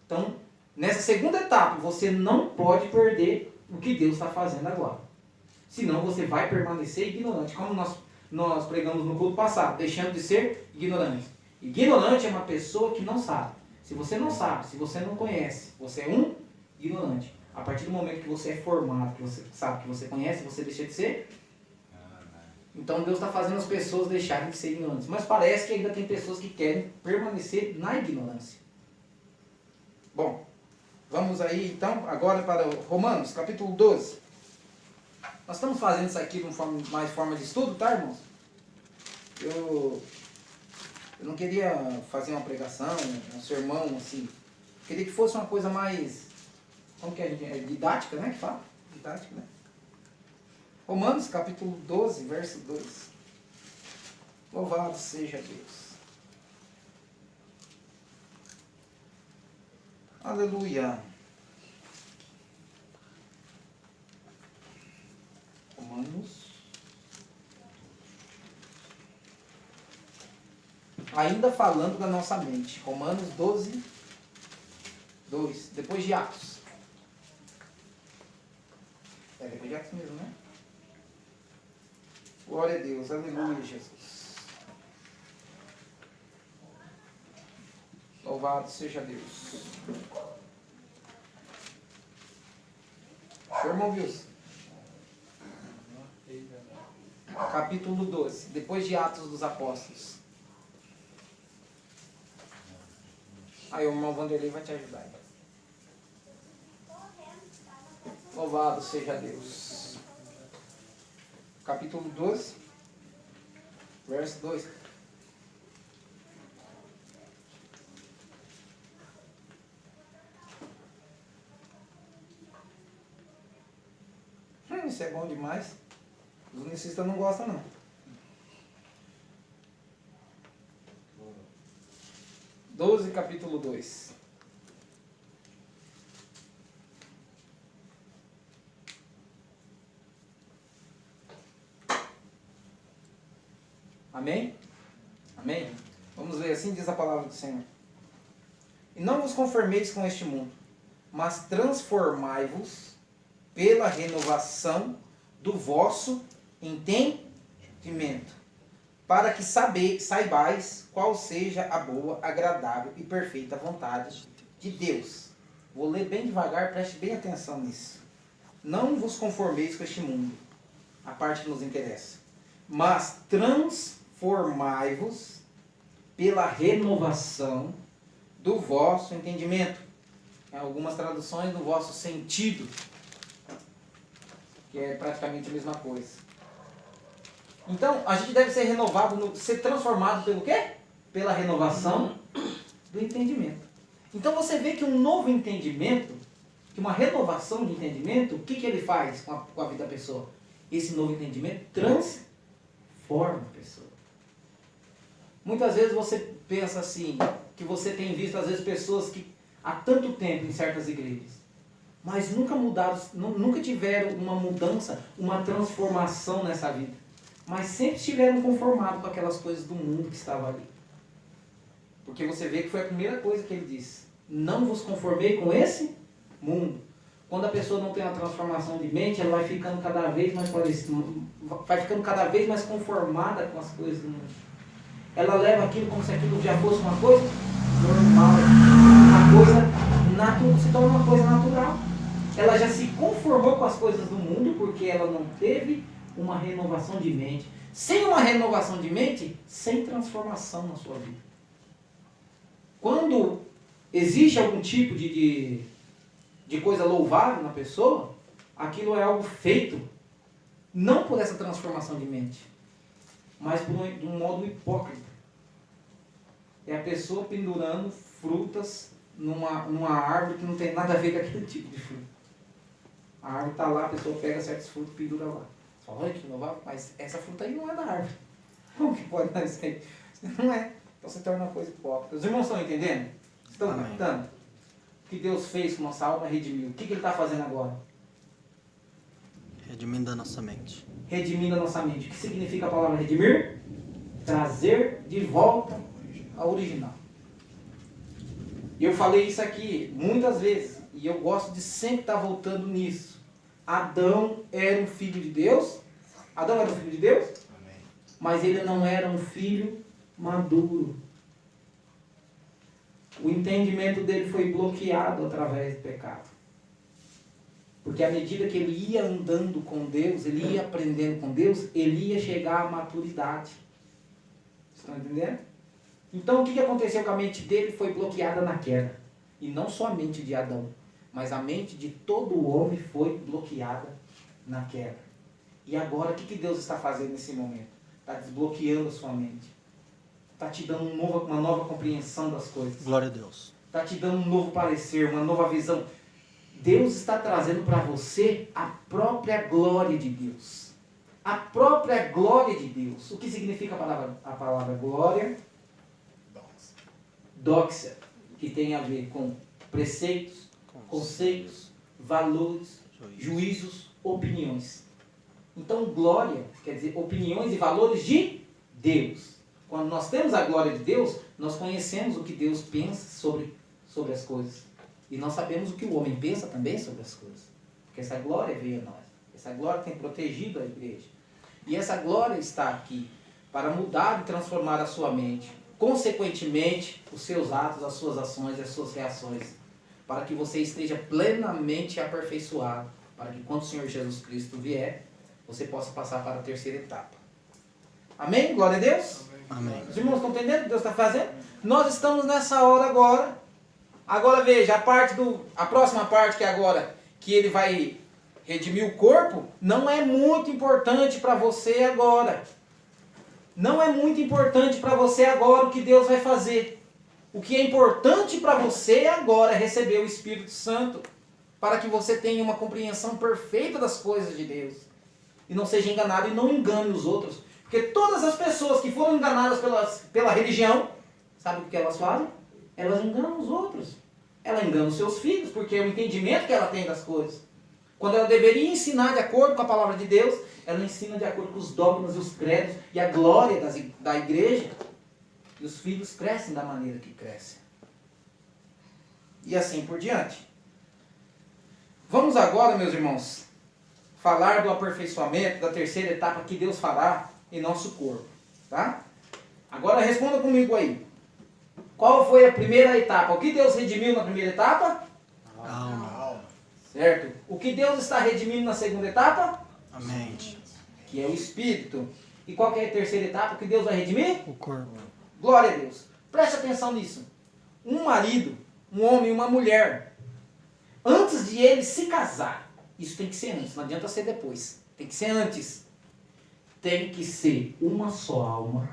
Então, nessa segunda etapa, você não pode perder o que Deus está fazendo agora. Senão você vai permanecer ignorante. Como nós pregamos no culto passado, deixando de ser ignorante. Ignorante é uma pessoa que não sabe. Se você não sabe, se você não conhece, você é um ignorante. A partir do momento que você é formado, que você sabe, que você conhece, você deixa de ser. Então Deus está fazendo as pessoas deixarem de ser ignorantes. Mas parece que ainda tem pessoas que querem permanecer na ignorância. Bom, vamos aí então agora para Romanos, capítulo 12. Nós estamos fazendo isso aqui de mais forma de estudo, tá, irmãos? Eu não queria fazer uma pregação, um sermão, assim. Queria que fosse uma coisa mais... Como que a gente... É didática, né? Que fala? Didática, né? Romanos, capítulo 12, verso 2. Louvado seja Deus. Aleluia. Romanos. Ainda falando da nossa mente. Romanos 12, 2. Depois de Atos. É depois de Atos mesmo, né? Glória a Deus. Aleluia, Jesus. Louvado seja Deus. Seu irmão Wilson. Capítulo 12. Depois de Atos dos Apóstolos. Aí o irmão Vanderlei vai te ajudar. Louvado seja Deus. Capítulo 12, verso 2. Isso é bom demais. Os unicistas não gostam, não. Capítulo 2. Amém? Amém? Vamos ler assim, diz a palavra do Senhor. E não vos conformeis com este mundo, mas transformai-vos pela renovação do vosso entendimento, para que saibais qual seja a boa, agradável e perfeita vontade de Deus. Vou ler bem devagar, preste bem atenção nisso. Não vos conformeis com este mundo, a parte que nos interessa, mas transformai-vos pela renovação do vosso entendimento. Em algumas traduções, do vosso sentido, que é praticamente a mesma coisa. Então, a gente deve ser renovado, ser transformado pelo quê? Pela renovação do entendimento. Então você vê que um novo entendimento, que uma renovação de entendimento, o que ele faz com a vida da pessoa? Esse novo entendimento transforma a pessoa. Muitas vezes você pensa assim, que você tem visto às vezes pessoas que há tanto tempo em certas igrejas, mas nunca mudaram, nunca tiveram uma mudança, uma transformação nessa vida. Mas sempre estiveram conformados com aquelas coisas do mundo que estava ali. Porque você vê que foi a primeira coisa que ele disse. Não vos conformei com esse mundo. Quando a pessoa não tem uma transformação de mente, ela vai ficando cada vez mais vai ficando cada vez mais conformada com as coisas do mundo. Ela leva aquilo como se aquilo já fosse uma coisa normal. Uma coisa natural, se torna uma coisa natural. Ela já se conformou com as coisas do mundo porque ela não teve uma renovação de mente. Sem uma renovação de mente, sem transformação na sua vida. Quando existe algum tipo de coisa louvável na pessoa, aquilo é algo feito não por essa transformação de mente, mas por um modo hipócrita. É a pessoa pendurando frutas numa árvore que não tem nada a ver com aquele tipo de fruta. A árvore está lá, a pessoa pega certos frutos e pendura lá. Você fala, olha que louvável, mas essa fruta aí não é da árvore. Como que pode dar isso aí? Não é. Então você torna uma coisa hipócrita. Os irmãos estão entendendo? Estão captando? O que Deus fez com nossa alma, redimiu. O que Ele está fazendo agora? Redimindo a nossa mente. Redimindo a nossa mente. O que significa a palavra redimir? Trazer de volta ao original. E eu falei isso aqui muitas vezes. E eu gosto de sempre estar voltando nisso. Adão era um filho de Deus. Adão era um filho de Deus. Amém. Mas ele não era um filho maduro. O entendimento dele foi bloqueado através do pecado. Porque à medida que ele ia andando com Deus, ele ia aprendendo com Deus, ele ia chegar à maturidade. Vocês estão entendendo? Então o que aconteceu com a mente dele foi bloqueada na queda. E não só a mente de Adão, mas a mente de todo o homem foi bloqueada na queda. E agora o que Deus está fazendo nesse momento? Está desbloqueando a sua mente. Está te dando uma nova compreensão das coisas. Glória a Deus. Está te dando um novo parecer, uma nova visão. Deus está trazendo para você a própria glória de Deus. A própria glória de Deus. O que significa a palavra glória? Doxa, que tem a ver com preceitos, conceitos, valores, juízos, opiniões. Então, glória quer dizer opiniões e valores de Deus. Quando nós temos a glória de Deus, nós conhecemos o que Deus pensa sobre as coisas. E nós sabemos o que o homem pensa também sobre as coisas. Porque essa glória veio a nós. Essa glória tem protegido a igreja. E essa glória está aqui para mudar e transformar a sua mente. Consequentemente, os seus atos, as suas ações e as suas reações. Para que você esteja plenamente aperfeiçoado. Para que quando o Senhor Jesus Cristo vier, você possa passar para a terceira etapa. Amém? Glória a Deus? Amém. Os irmãos estão entendendo o que Deus está fazendo? Nós estamos nessa hora agora. Agora veja, a próxima parte que agora, que ele vai redimir o corpo, não é muito importante para você agora. Não é muito importante para você agora o que Deus vai fazer. O que é importante para você agora é receber o Espírito Santo, para que você tenha uma compreensão perfeita das coisas de Deus. E não seja enganado e não engane os outros. Porque todas as pessoas que foram enganadas pela religião, sabe o que elas fazem? Elas enganam os outros. Ela engana os seus filhos, porque é o entendimento que ela tem das coisas. Quando ela deveria ensinar de acordo com a palavra de Deus, ela ensina de acordo com os dogmas e os credos e a glória da igreja. E os filhos crescem da maneira que crescem. E assim por diante. Vamos agora, meus irmãos, falar do aperfeiçoamento, da terceira etapa que Deus fará em nosso corpo. Tá? Agora responda comigo aí. Qual foi a primeira etapa? O que Deus redimiu na primeira etapa? A alma. Certo. O que Deus está redimindo na segunda etapa? A mente. Que é o espírito. E qual que é a terceira etapa que Deus vai redimir? O corpo. Glória a Deus. Preste atenção nisso. Um marido, um homem e uma mulher, antes de eles se casar, isso tem que ser antes, não adianta ser depois. Tem que ser antes. Tem que ser uma só alma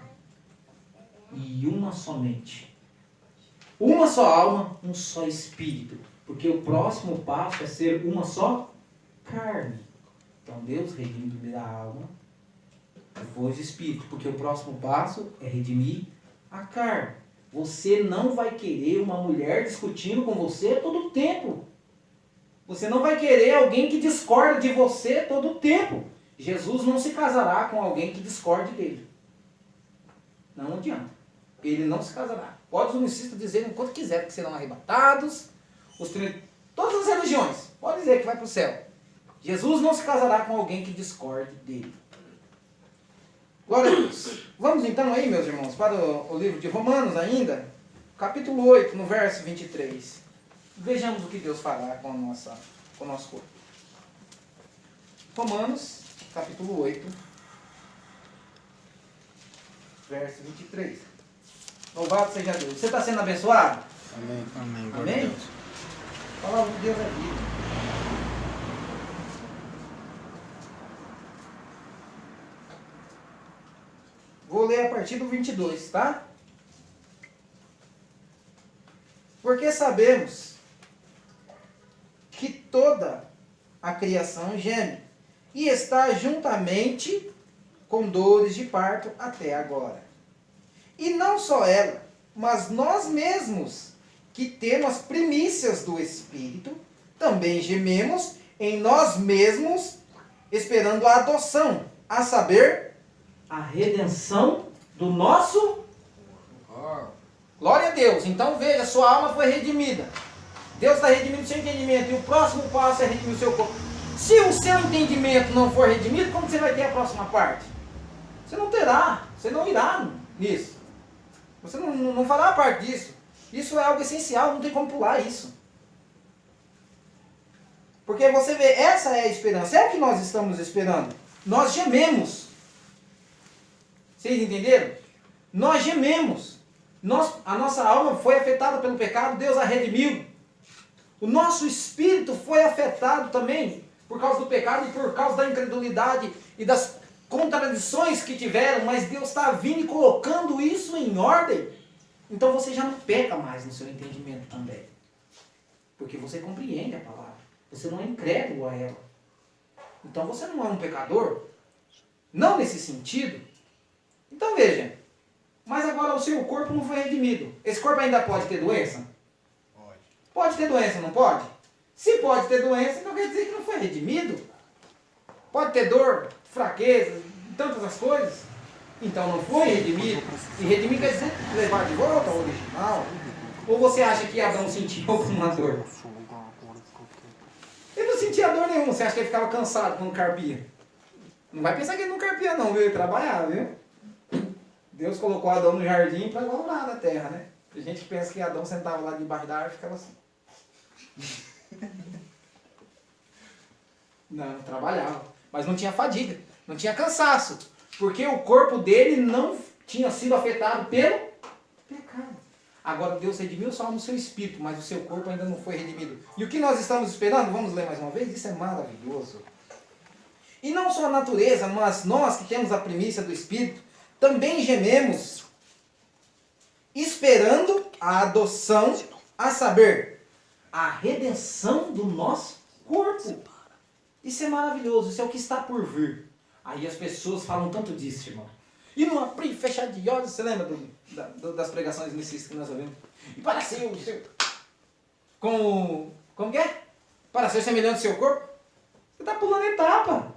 e uma só mente. Uma só alma, um só espírito. Porque o próximo passo é ser uma só carne. Então Deus redime primeiro a alma, depois o espírito. Porque o próximo passo é redimir Acar, você não vai querer uma mulher discutindo com você todo o tempo. Você não vai querer alguém que discorda de você todo o tempo. Jesus não se casará com alguém que discorde dele. Não adianta. Ele não se casará. Pode os unicistas dizerem o quanto quiser que serão arrebatados. Todas as religiões. Pode dizer que vai para o céu. Jesus não se casará com alguém que discorde dele. Glória a Deus. Vamos então aí, meus irmãos, para o livro de Romanos ainda. Capítulo 8, no verso 23. Vejamos o que Deus fará com o nosso corpo. Romanos, capítulo 8, verso 23. Louvado seja Deus. Você está sendo abençoado? Amém. Amém. Amém? A palavra de Deus é vida. Vou ler a partir do 22, tá? Porque sabemos que toda a criação geme e está juntamente com dores de parto até agora. E não só ela, mas nós mesmos, que temos primícias do Espírito, também gememos em nós mesmos, esperando a adoção, a saber, a redenção do nosso... Glória a Deus. Então veja, sua alma foi redimida. Deus está redimindo o seu entendimento. E o próximo passo é redimir o seu corpo. Se o seu entendimento não for redimido, como você vai ter a próxima parte? Você não terá. Você não irá nisso. Você não fará parte disso. Isso é algo essencial. Não tem como pular isso. Porque você vê, essa é a esperança. É o que nós estamos esperando. Nós gememos. Vocês entenderam? Nós gememos. A nossa alma foi afetada pelo pecado, Deus a redimiu. O nosso espírito foi afetado também por causa do pecado e por causa da incredulidade e das contradições que tiveram, mas Deus está vindo e colocando isso em ordem. Então você já não peca mais no seu entendimento também. Porque você compreende a palavra. Você não é incrédulo a ela. Então você não é um pecador. Não nesse sentido. Então veja. Mas agora o seu corpo não foi redimido. Esse corpo ainda pode ter doença? Pode. Pode ter doença, não pode? Se pode ter doença, então quer dizer que não foi redimido. Pode ter dor, fraqueza, tantas as coisas. Então não foi redimido. E redimir quer dizer levar de volta ao original. Ou você acha que Adão sentiu alguma dor? Ele não sentia dor nenhuma. Você acha que ele ficava cansado quando carpia? Não vai pensar que ele não carpia não, viu? Ele trabalhava, viu? Deus colocou Adão no jardim para lavrar da terra, né? Tem gente que pensa que Adão sentava lá debaixo da árvore e ficava assim. Não, trabalhava. Mas não tinha fadiga, não tinha cansaço. Porque o corpo dele não tinha sido afetado pelo pecado. Agora Deus redimiu só no seu espírito, mas o seu corpo ainda não foi redimido. E o que nós estamos esperando? Vamos ler mais uma vez? Isso é maravilhoso. E não só a natureza, mas nós que temos a primícia do espírito, também gememos, esperando a adoção, a saber, a redenção do nosso corpo. Isso é maravilhoso, isso é o que está por vir. Aí as pessoas falam tanto disso, irmão. E não abrir e fechar de olhos, você lembra das pregações unicistas que nós ouvimos? E para ser o seu... Como que é? Para ser semelhante ao seu corpo? Você está pulando etapa.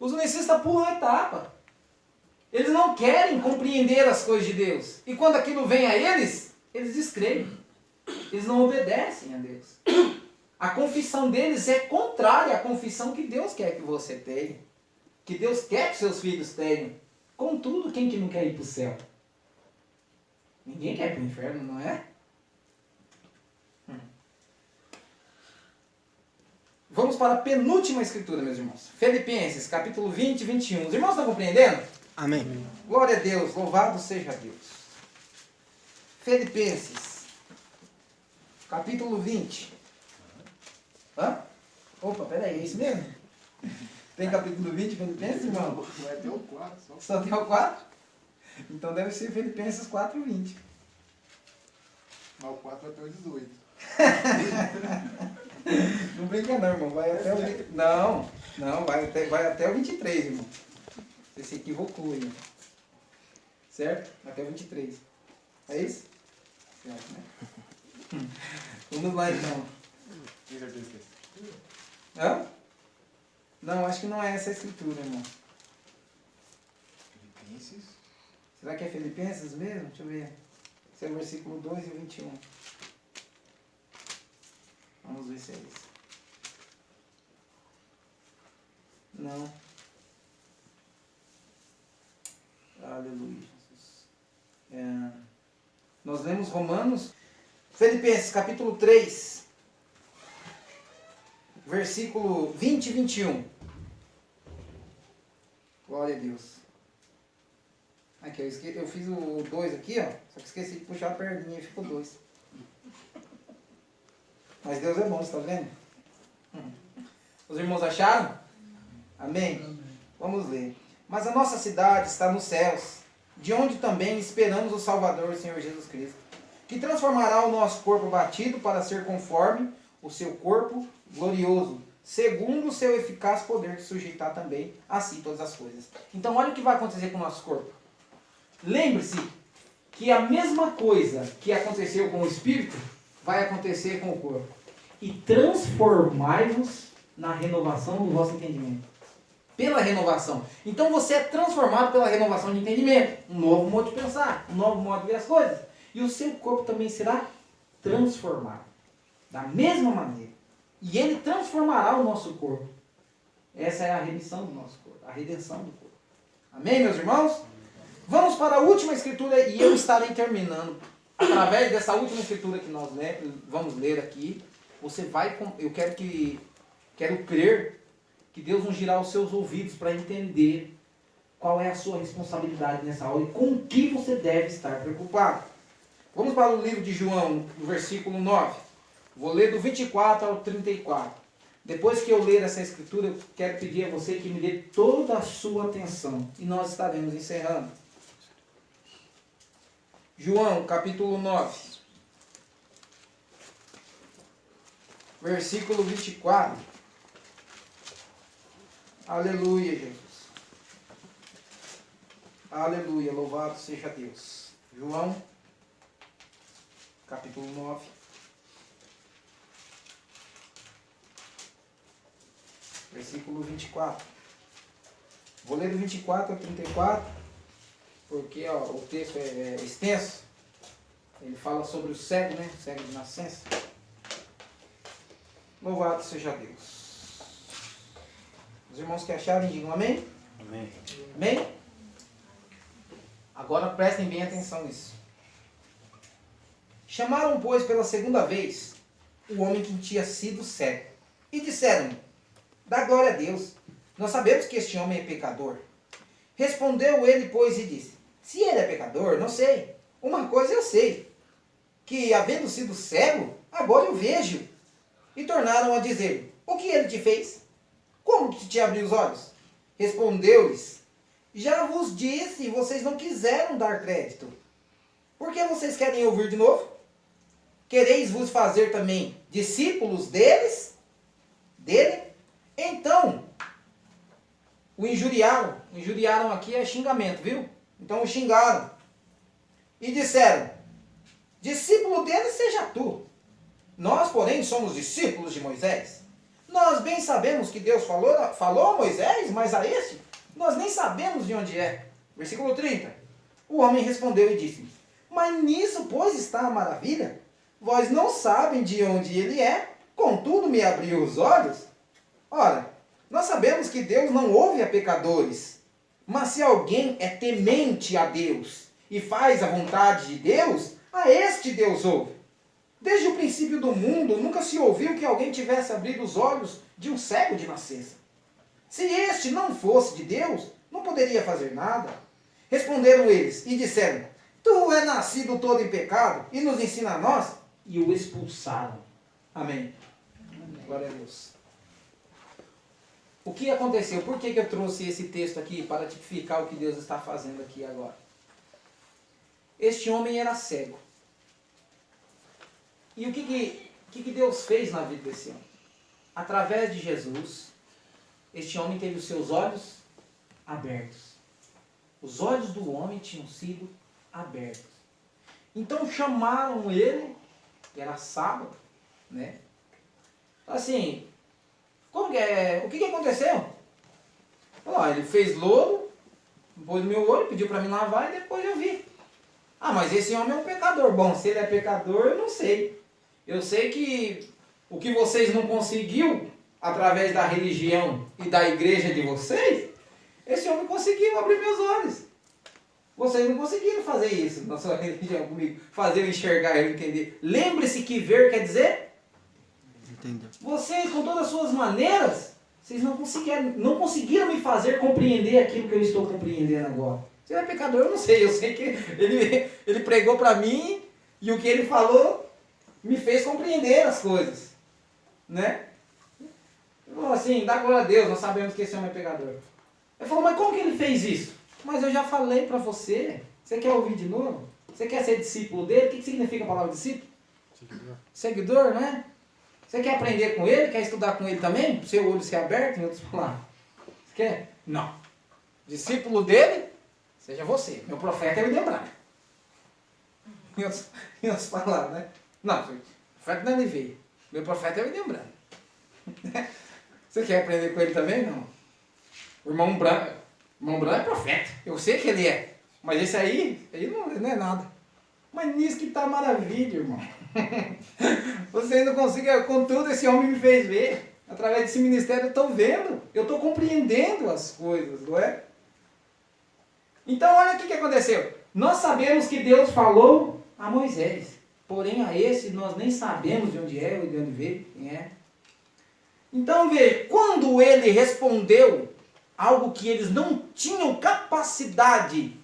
Os unicistas pulam etapa. Eles não querem compreender as coisas de Deus. E quando aquilo vem a eles, eles descreem. Eles não obedecem a Deus. A confissão deles é contrária à confissão que Deus quer que você tenha. Que Deus quer que seus filhos tenham. Contudo, quem que não quer ir para o céu? Ninguém quer ir para o inferno, não é? Vamos para a penúltima escritura, meus irmãos. Filipenses, capítulo 20 e 21. Os irmãos estão compreendendo? Amém. Glória a Deus, louvado seja Deus. Filipenses, capítulo 20. Hã? Opa, peraí, é isso mesmo? Tem capítulo 20, Filipenses, irmão? Vai até o 4 só. Só tem o 4? Então deve ser Filipenses 4, 20. Mas o 4 até o 18. Não brinca não, irmão. Vai até o 20... Não, vai até o 23, irmão. Você se equivocou aí. Certo? Até o 23. É isso? Certo, né? Vamos lá então. Hã? Não, acho que não é essa a escritura, irmão. Filipenses. Será que é Filipenses mesmo? Deixa eu ver. Esse é o versículo 2 e 21. Vamos ver se é isso. Não. Aleluia, Jesus. Nós lemos Romanos, Filipenses capítulo 3, versículo 20 e 21. Glória a Deus. Aqui, eu fiz o 2 aqui, ó. Só que esqueci de puxar a perninha e ficou 2. Mas Deus é bom, você está vendo? Os irmãos acharam? Amém? Amém? Vamos ler. Mas a nossa cidade está nos céus, de onde também esperamos o Salvador, o Senhor Jesus Cristo, que transformará o nosso corpo batido para ser conforme o seu corpo glorioso, segundo o seu eficaz poder de sujeitar também a si todas as coisas. Então olha o que vai acontecer com o nosso corpo. Lembre-se que a mesma coisa que aconteceu com o Espírito vai acontecer com o corpo. E transformai-vos na renovação do vosso entendimento. Pela renovação. Então você é transformado pela renovação de entendimento. Um novo modo de pensar, um novo modo de ver as coisas. E o seu corpo também será transformado. Da mesma maneira. E ele transformará o nosso corpo. Essa é a remissão do nosso corpo. A redenção do corpo. Amém, meus irmãos? Vamos para a última escritura e eu estarei terminando. Através dessa última escritura que nós vamos ler aqui, você vai... Eu quero crer que Deus ungirá os seus ouvidos para entender qual é a sua responsabilidade nessa hora e com o que você deve estar preocupado. Vamos para o livro de João, no versículo 9. Vou ler do 24 ao 34. Depois que eu ler essa escritura, eu quero pedir a você que me dê toda a sua atenção. E nós estaremos encerrando. João, capítulo 9. Versículo 24. Aleluia, Jesus. Aleluia, louvado seja Deus. João, capítulo 9. Versículo 24. Vou ler do 24 ao 34, porque ó, o texto é extenso. Ele fala sobre o cego, né? O cego de nascença. Louvado seja Deus. Os irmãos que acharem, digam amém? Amém. Amém? Agora prestem bem atenção nisso. Chamaram, pois, pela segunda vez, o homem que tinha sido cego. E disseram-lhe, dá glória a Deus. Nós sabemos que este homem é pecador. Respondeu ele, pois, e disse, se ele é pecador, não sei. Uma coisa eu sei, que, havendo sido cego, agora eu vejo. E tornaram a dizer, o que ele te fez? Como que te abriu os olhos? Respondeu-lhes, já vos disse e vocês não quiseram dar crédito. Por que vocês querem ouvir de novo? Quereis vos fazer também discípulos dele? Então, o injuriaram. Injuriaram aqui é xingamento, viu? Então o xingaram. E disseram, discípulo dele seja tu. Nós, porém, somos discípulos de Moisés. Nós bem sabemos que Deus falou a Moisés, mas a este nós nem sabemos de onde é. Versículo 30. O homem respondeu e disse, mas nisso, pois, está a maravilha. Vós não sabem de onde ele é, contudo me abriu os olhos. Ora, nós sabemos que Deus não ouve a pecadores, mas se alguém é temente a Deus e faz a vontade de Deus, a este Deus ouve. Desde o princípio do mundo, nunca se ouviu que alguém tivesse abrido os olhos de um cego de nascença. Se este não fosse de Deus, não poderia fazer nada. Responderam eles e disseram, tu é nascido todo em pecado e nos ensina a nós? E o expulsaram. Amém. Glória a Deus. O que aconteceu? Por que eu trouxe esse texto aqui para tipificar o que Deus está fazendo aqui agora? Este homem era cego. E o que Deus fez na vida desse homem? Através de Jesus, este homem teve os seus olhos abertos. Os olhos do homem tinham sido abertos. Então chamaram ele, era sábado, né? Assim, como que é? O que aconteceu? Ó, ele fez lodo, pôs no meu olho, pediu para mim lavar e depois eu vi. Ah, mas esse homem é um pecador. Bom, se ele é pecador, eu não sei. Eu sei que o que vocês não conseguiu através da religião e da igreja de vocês, esse homem conseguiu abrir meus olhos. Vocês não conseguiram fazer isso na sua religião comigo, fazer eu enxergar, eu entender. Lembre-se que ver quer dizer? Entendeu? Vocês, com todas as suas maneiras, vocês não conseguiram me fazer compreender aquilo que eu estou compreendendo agora. Se ele é pecador, eu não sei. Eu sei que ele pregou para mim e o que ele falou me fez compreender as coisas. Né? Então, assim, dá glória a Deus, nós sabemos que esse homem é pecador. Ele falou, mas como que ele fez isso? Mas eu já falei para você. Você quer ouvir de novo? Você quer ser discípulo dele? O que significa a palavra discípulo? Seguidor, né? Você quer aprender com ele? Quer estudar com ele também? Para o seu olho ser aberto, em outras palavras. Você quer? Não. Discípulo dele, seja você. Meu profeta é o Idebrado. Em outras palavras, né? Não, o profeta não é veio. Meu profeta é o Idebrado. Você quer aprender com ele também? Não. O irmão Branco é profeta. Eu sei que ele é. Mas esse aí não é nada. Mas nisso que está maravilha, irmão. Você não consegue, contudo, esse homem me fez ver. Através desse ministério eu estou vendo. Eu estou compreendendo as coisas, não é? Então olha o que aconteceu. Nós sabemos que Deus falou a Moisés. Porém a esse nós nem sabemos de onde é, ou de onde veio, quem é. Então veja, quando ele respondeu algo que eles não tinham capacidade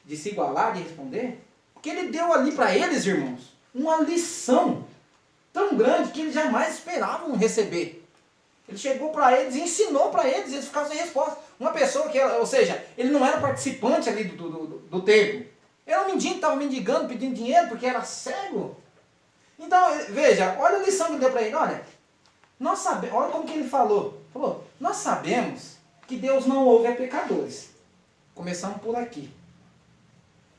de se igualar, de responder, porque ele deu ali para eles, irmãos, uma lição tão grande que eles jamais esperavam receber. Ele chegou para eles e ensinou para eles, eles ficaram sem resposta. Uma pessoa que, ou seja, ele não era participante ali do templo. Era um mendigo que estava mendigando, pedindo dinheiro porque era cego. Então, veja, olha a lição que ele deu para ele. Olha, olha como que ele falou. Falou, nós sabemos que Deus não ouve a pecadores. Começamos por aqui.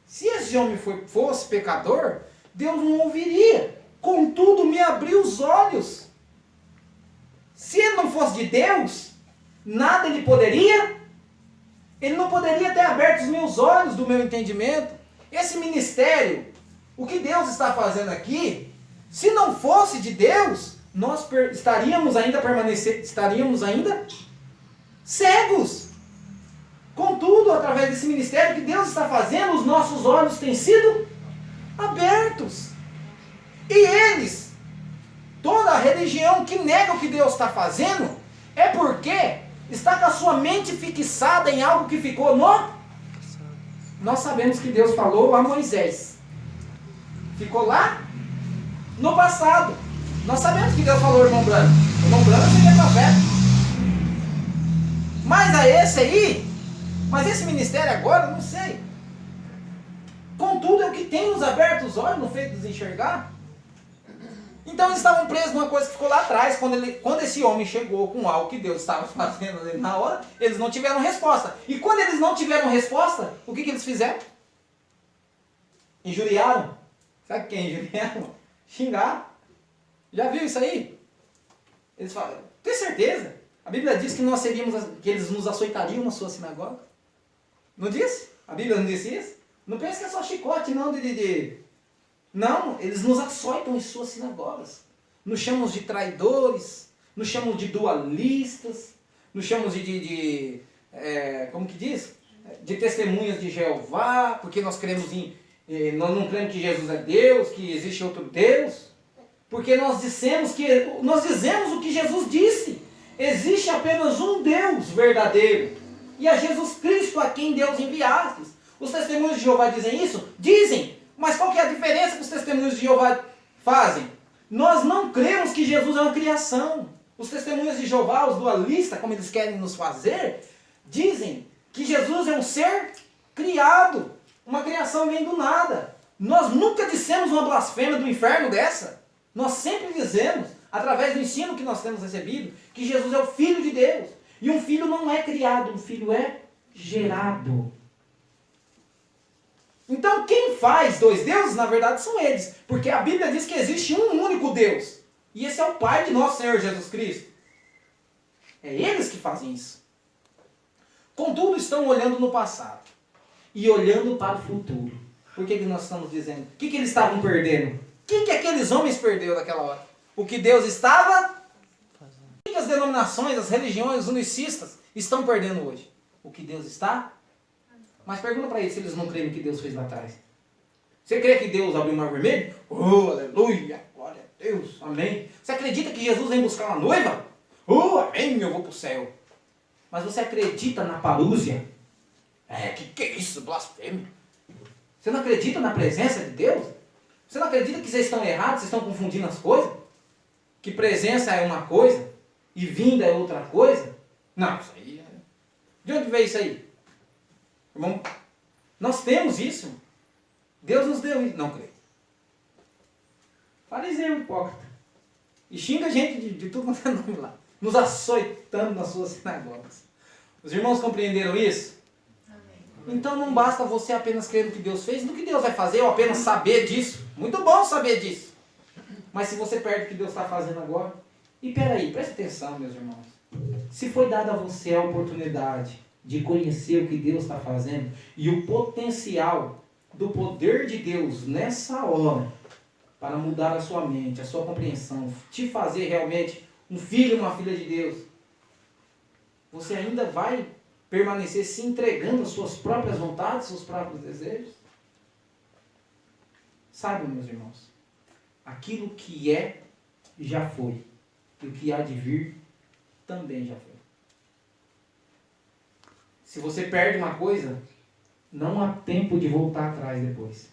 Se esse homem fosse pecador, Deus não ouviria. Contudo, me abriu os olhos. Se ele não fosse de Deus, nada ele poderia. Ele não poderia ter aberto os meus olhos do meu entendimento. Esse ministério, o que Deus está fazendo aqui, se não fosse de Deus, nós estaríamos ainda cegos. Contudo, através desse ministério que Deus está fazendo, os nossos olhos têm sido abertos. E eles, toda a religião que nega o que Deus está fazendo, é porque está com a sua mente fixada em algo que ficou no... Nós sabemos que Deus falou a Moisés. Ficou lá no passado. Nós sabemos que Deus falou ao irmão Branco. O irmão Branco seria profeta. Mas a esse aí, mas esse ministério agora, não sei. Contudo, é o que tem nos aberto os olhos, no feito de enxergar. Então eles estavam presos numa coisa que ficou lá atrás, quando esse homem chegou com algo que Deus estava fazendo ali na hora, eles não tiveram resposta. E quando eles não tiveram resposta, o que eles fizeram? Injuriaram. Sabe quem injuriaram? Xingaram. Já viu isso aí? Eles falam, tem certeza? A Bíblia diz que eles nos açoitariam na sua sinagoga. Não disse? A Bíblia não disse isso? Não pensa que é só chicote, não, Não, eles nos açoitam em suas sinagogas. Nos chamam de traidores, nos chamam de dualistas, nos chamam como que diz? De testemunhas de Jeová, porque nós nós não cremos que Jesus é Deus, que existe outro Deus. Porque nós dizemos o que Jesus disse. Existe apenas um Deus verdadeiro. E é Jesus Cristo a quem Deus enviaste. Os testemunhos de Jeová dizem isso? Dizem. Mas qual que é a diferença que os testemunhos de Jeová fazem? Nós não cremos que Jesus é uma criação. Os testemunhos de Jeová, os dualistas, como eles querem nos fazer, dizem que Jesus é um ser criado. Uma criação vem do nada. Nós nunca dissemos uma blasfêmia do inferno dessa. Nós sempre dizemos, através do ensino que nós temos recebido, que Jesus é o Filho de Deus. E um filho não é criado, um filho é gerado. Então quem faz dois deuses, na verdade, são eles. Porque a Bíblia diz que existe um único Deus. E esse é o Pai de nosso Senhor Jesus Cristo. É eles que fazem isso. Contudo, estão olhando no passado. E olhando para o futuro. Por que nós estamos dizendo? O que eles estavam perdendo? O que aqueles homens perderam naquela hora? O que Deus estava... O que as denominações, as religiões, os unicistas estão perdendo hoje? O que Deus está... Mas pergunta para eles se eles não creem no que Deus fez lá atrás. Você crê que Deus abriu o mar vermelho? Oh, aleluia, glória a Deus, amém. Você acredita que Jesus vem buscar uma noiva? Oh, amém, eu vou para o céu. Mas você acredita na parúzia? Que é isso, blasfêmia? Você não acredita na presença de Deus? Você não acredita que vocês estão errados, vocês estão confundindo as coisas? Que presença é uma coisa e vinda é outra coisa? Não, isso aí é... De onde veio isso aí? Irmão, nós temos isso. Deus nos deu isso. Não creio. Fariseu, hipócrita. E xinga a gente de tudo quanto é nome lá. Nos açoitando nas suas sinagogas. Os irmãos compreenderam isso? Amém. Então não basta você apenas crer no que Deus fez, no que Deus vai fazer, ou apenas saber disso. Muito bom saber disso. Mas se você perde o que Deus está fazendo agora... E peraí, preste atenção, meus irmãos. Se foi dada a você a oportunidade de conhecer o que Deus está fazendo e o potencial do poder de Deus nessa hora para mudar a sua mente, a sua compreensão, te fazer realmente um filho, uma filha de Deus, você ainda vai permanecer se entregando às suas próprias vontades, seus próprios desejos? Saibam, meus irmãos, aquilo que é, já foi. E o que há de vir, também já foi. Se você perde uma coisa, não há tempo de voltar atrás depois.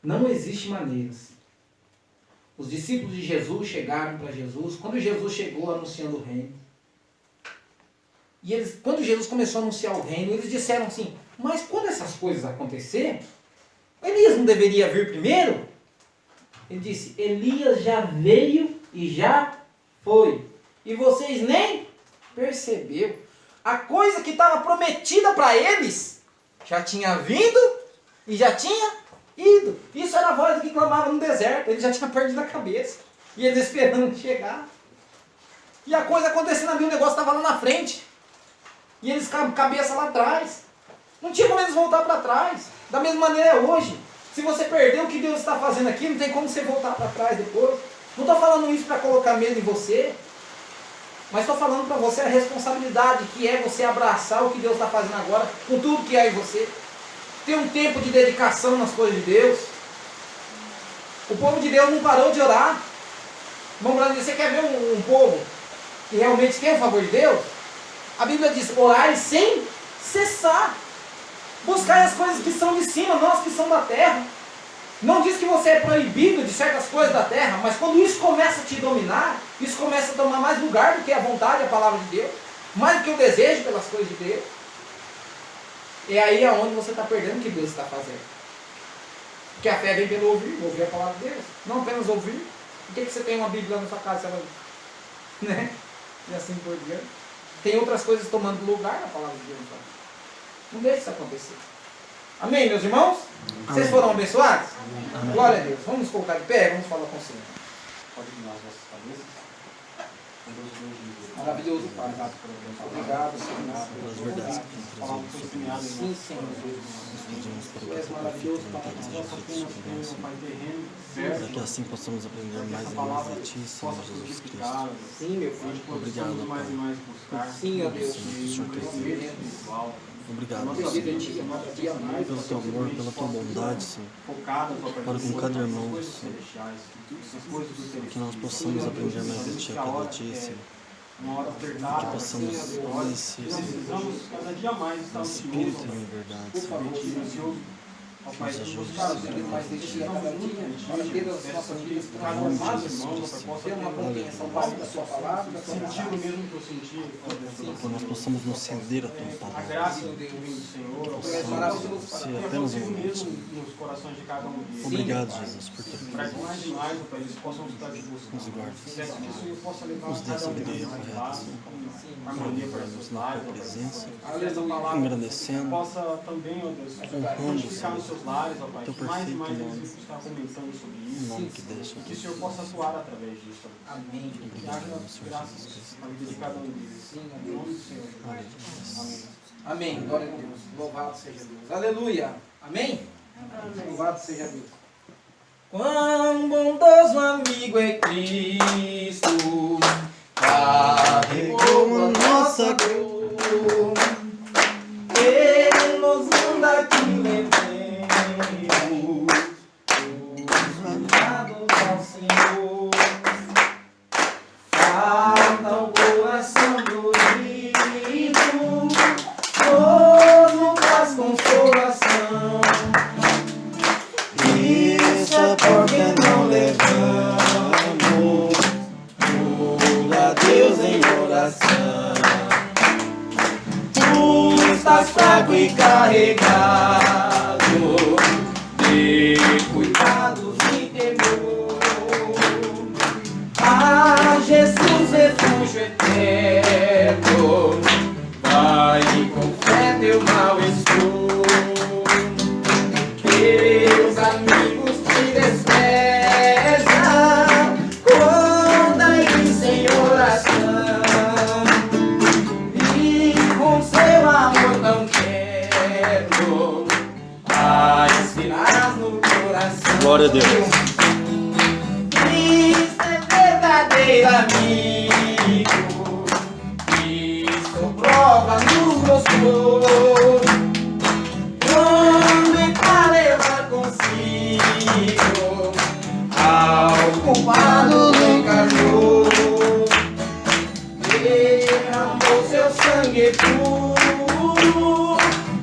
Não existe maneiras. Os discípulos de Jesus chegaram para Jesus. Quando Jesus chegou anunciando o reino, e quando Jesus começou a anunciar o reino, eles disseram assim, mas quando essas coisas acontecerem, Elias não deveria vir primeiro? Ele disse, Elias já veio e já foi. E vocês nem perceberam. A coisa que estava prometida para eles já tinha vindo e já tinha ido. Isso era a voz que clamava no deserto. Ele já tinha perdido a cabeça. E eles esperando chegar. E a coisa acontecendo ali, o negócio estava lá na frente. E eles com a cabeça lá atrás. Não tinha como eles voltar para trás. Da mesma maneira é hoje. Se você perdeu o que Deus está fazendo aqui, não tem como você voltar para trás depois. Não estou falando isso para colocar medo em você. Mas estou falando para você a responsabilidade que é você abraçar o que Deus está fazendo agora, com tudo que há em você. Ter um tempo de dedicação nas coisas de Deus. O povo de Deus não parou de orar. Irmão Brando, você quer ver um povo que realmente quer o favor de Deus? A Bíblia diz, orai sem cessar. Buscai as coisas que são de cima, não as que são da terra. Não diz que você é proibido de certas coisas da terra, mas quando isso começa a te dominar, isso começa a tomar mais lugar do que a vontade, a palavra de Deus, mais do que o desejo pelas coisas de Deus. É aí aonde você está perdendo o que Deus está fazendo. Porque a fé vem pelo ouvir a palavra de Deus. Não apenas ouvir. Por que você tem uma Bíblia na sua casa? Né? E assim por diante. Tem outras coisas tomando lugar na palavra de Deus. Não deixe isso acontecer. Amém, meus irmãos? Amém. Vocês foram abençoados? Amém. Glória a Deus. Vamos nos colocar de pé, vamos falar com o Senhor. Pode vir as vossas cabeças. Maravilhoso, Pai. Obrigado, Senhor. Pelas verdades que palavra foi semeada em nós. Sim, Senhor Jesus. Tu és maravilhoso, Pai. Nós apenas temos um Pai terreno. Para que assim possamos aprender mais e mais de Ti, Senhor Jesus Cristo. Sim, meu Filho. Obrigado, mais e Pai. mais buscar. Sim, ó Deus. Obrigado, Nossa vida em Senhor, Ti, cada dia mais. pelo Teu amor, pela Tua bondade, Senhor. Para com cada irmão, Senhor. Que nós possamos aprender mais de Ti a cada dia, Senhor. Que possamos conhecer, Precisamos cada dia mais estar Senhor, Espírito e em verdade, Senhor. Nos ajude, Senhor. Mais de Ti a cada dia, para ter as nossas vidas transformadas, ter uma compreensão básica da Sua palavra, da Sua sentir o mesmo que eu senti. Que nós possamos nos render a Tua A palavra, graça Senhor. do Senhor. Que possamos ser apenas um mesmo Senhor. nos corações de cada um deles. Obrigado, Jesus, por Tua Para que mais presença. e mais, Pai, eles possam estar te Nos buscando. guarde, Que Senhor. que isso possa levar Nos dê a cada um sabedoria deles mais correta, fácil, Senhor. harmonia para Vamos seus na lares, Tua ó Pai. presença, Que essa palavra engrandecendo, possa também, ó Deus, honrando, frutificar no Senhor, nossos lares, ó Pai. Teu Que mais e mais perfeito eles estão comentando sobre isso. nome que deixa. Que o Senhor possa atuar através disso. Amém. Que haja graças na vida de cada um deles. Sim, Em nome do Senhor. Amém. Amém. Glória a Deus. Louvado seja Deus. Aleluia. Amém? Louvado seja Deus. Quão bondoso amigo é Cristo, carregou a nossa dor, Ele nos manda que levemos os cuidados ao Senhor. Falta o coração dorido, todo traz consolação. Isso é porque não levamos tudo a Deus em oração. Tu estás fraco e carregado de cuidados e temor. A Jesus, refúgio eterno, vai e com fé teu mal expor. Teus amigos te desprezam quando aí sem oração, e com seu amor tão quero inspirar no coração. Glória a Deus. Cristo é verdadeiro amigo, Cristo prova nos mostrou. Quando para levar consigo ao culpado do encarnou, derramou seu sangue puro,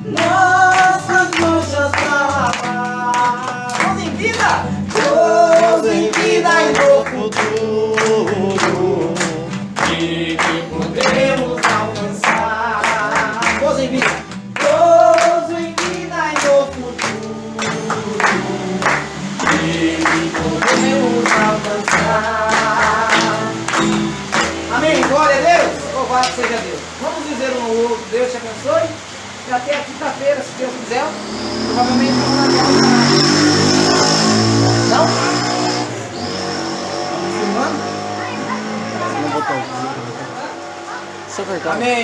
nossas manchas pra lavar. Deus em vida, Deus em vida e no futuro, e que podemos alcançar. Deus em vida. Gozo em vida e no futuro, e podemos alcançar. Amém, glória a Deus, louvado seja Deus. Vamos dizer um ao outro, Deus te abençoe, e até a quinta-feira, se Deus quiser, provavelmente vamos na casa. Não? Estamos filmando? Não botar o vídeo. Isso é verdade. Amém.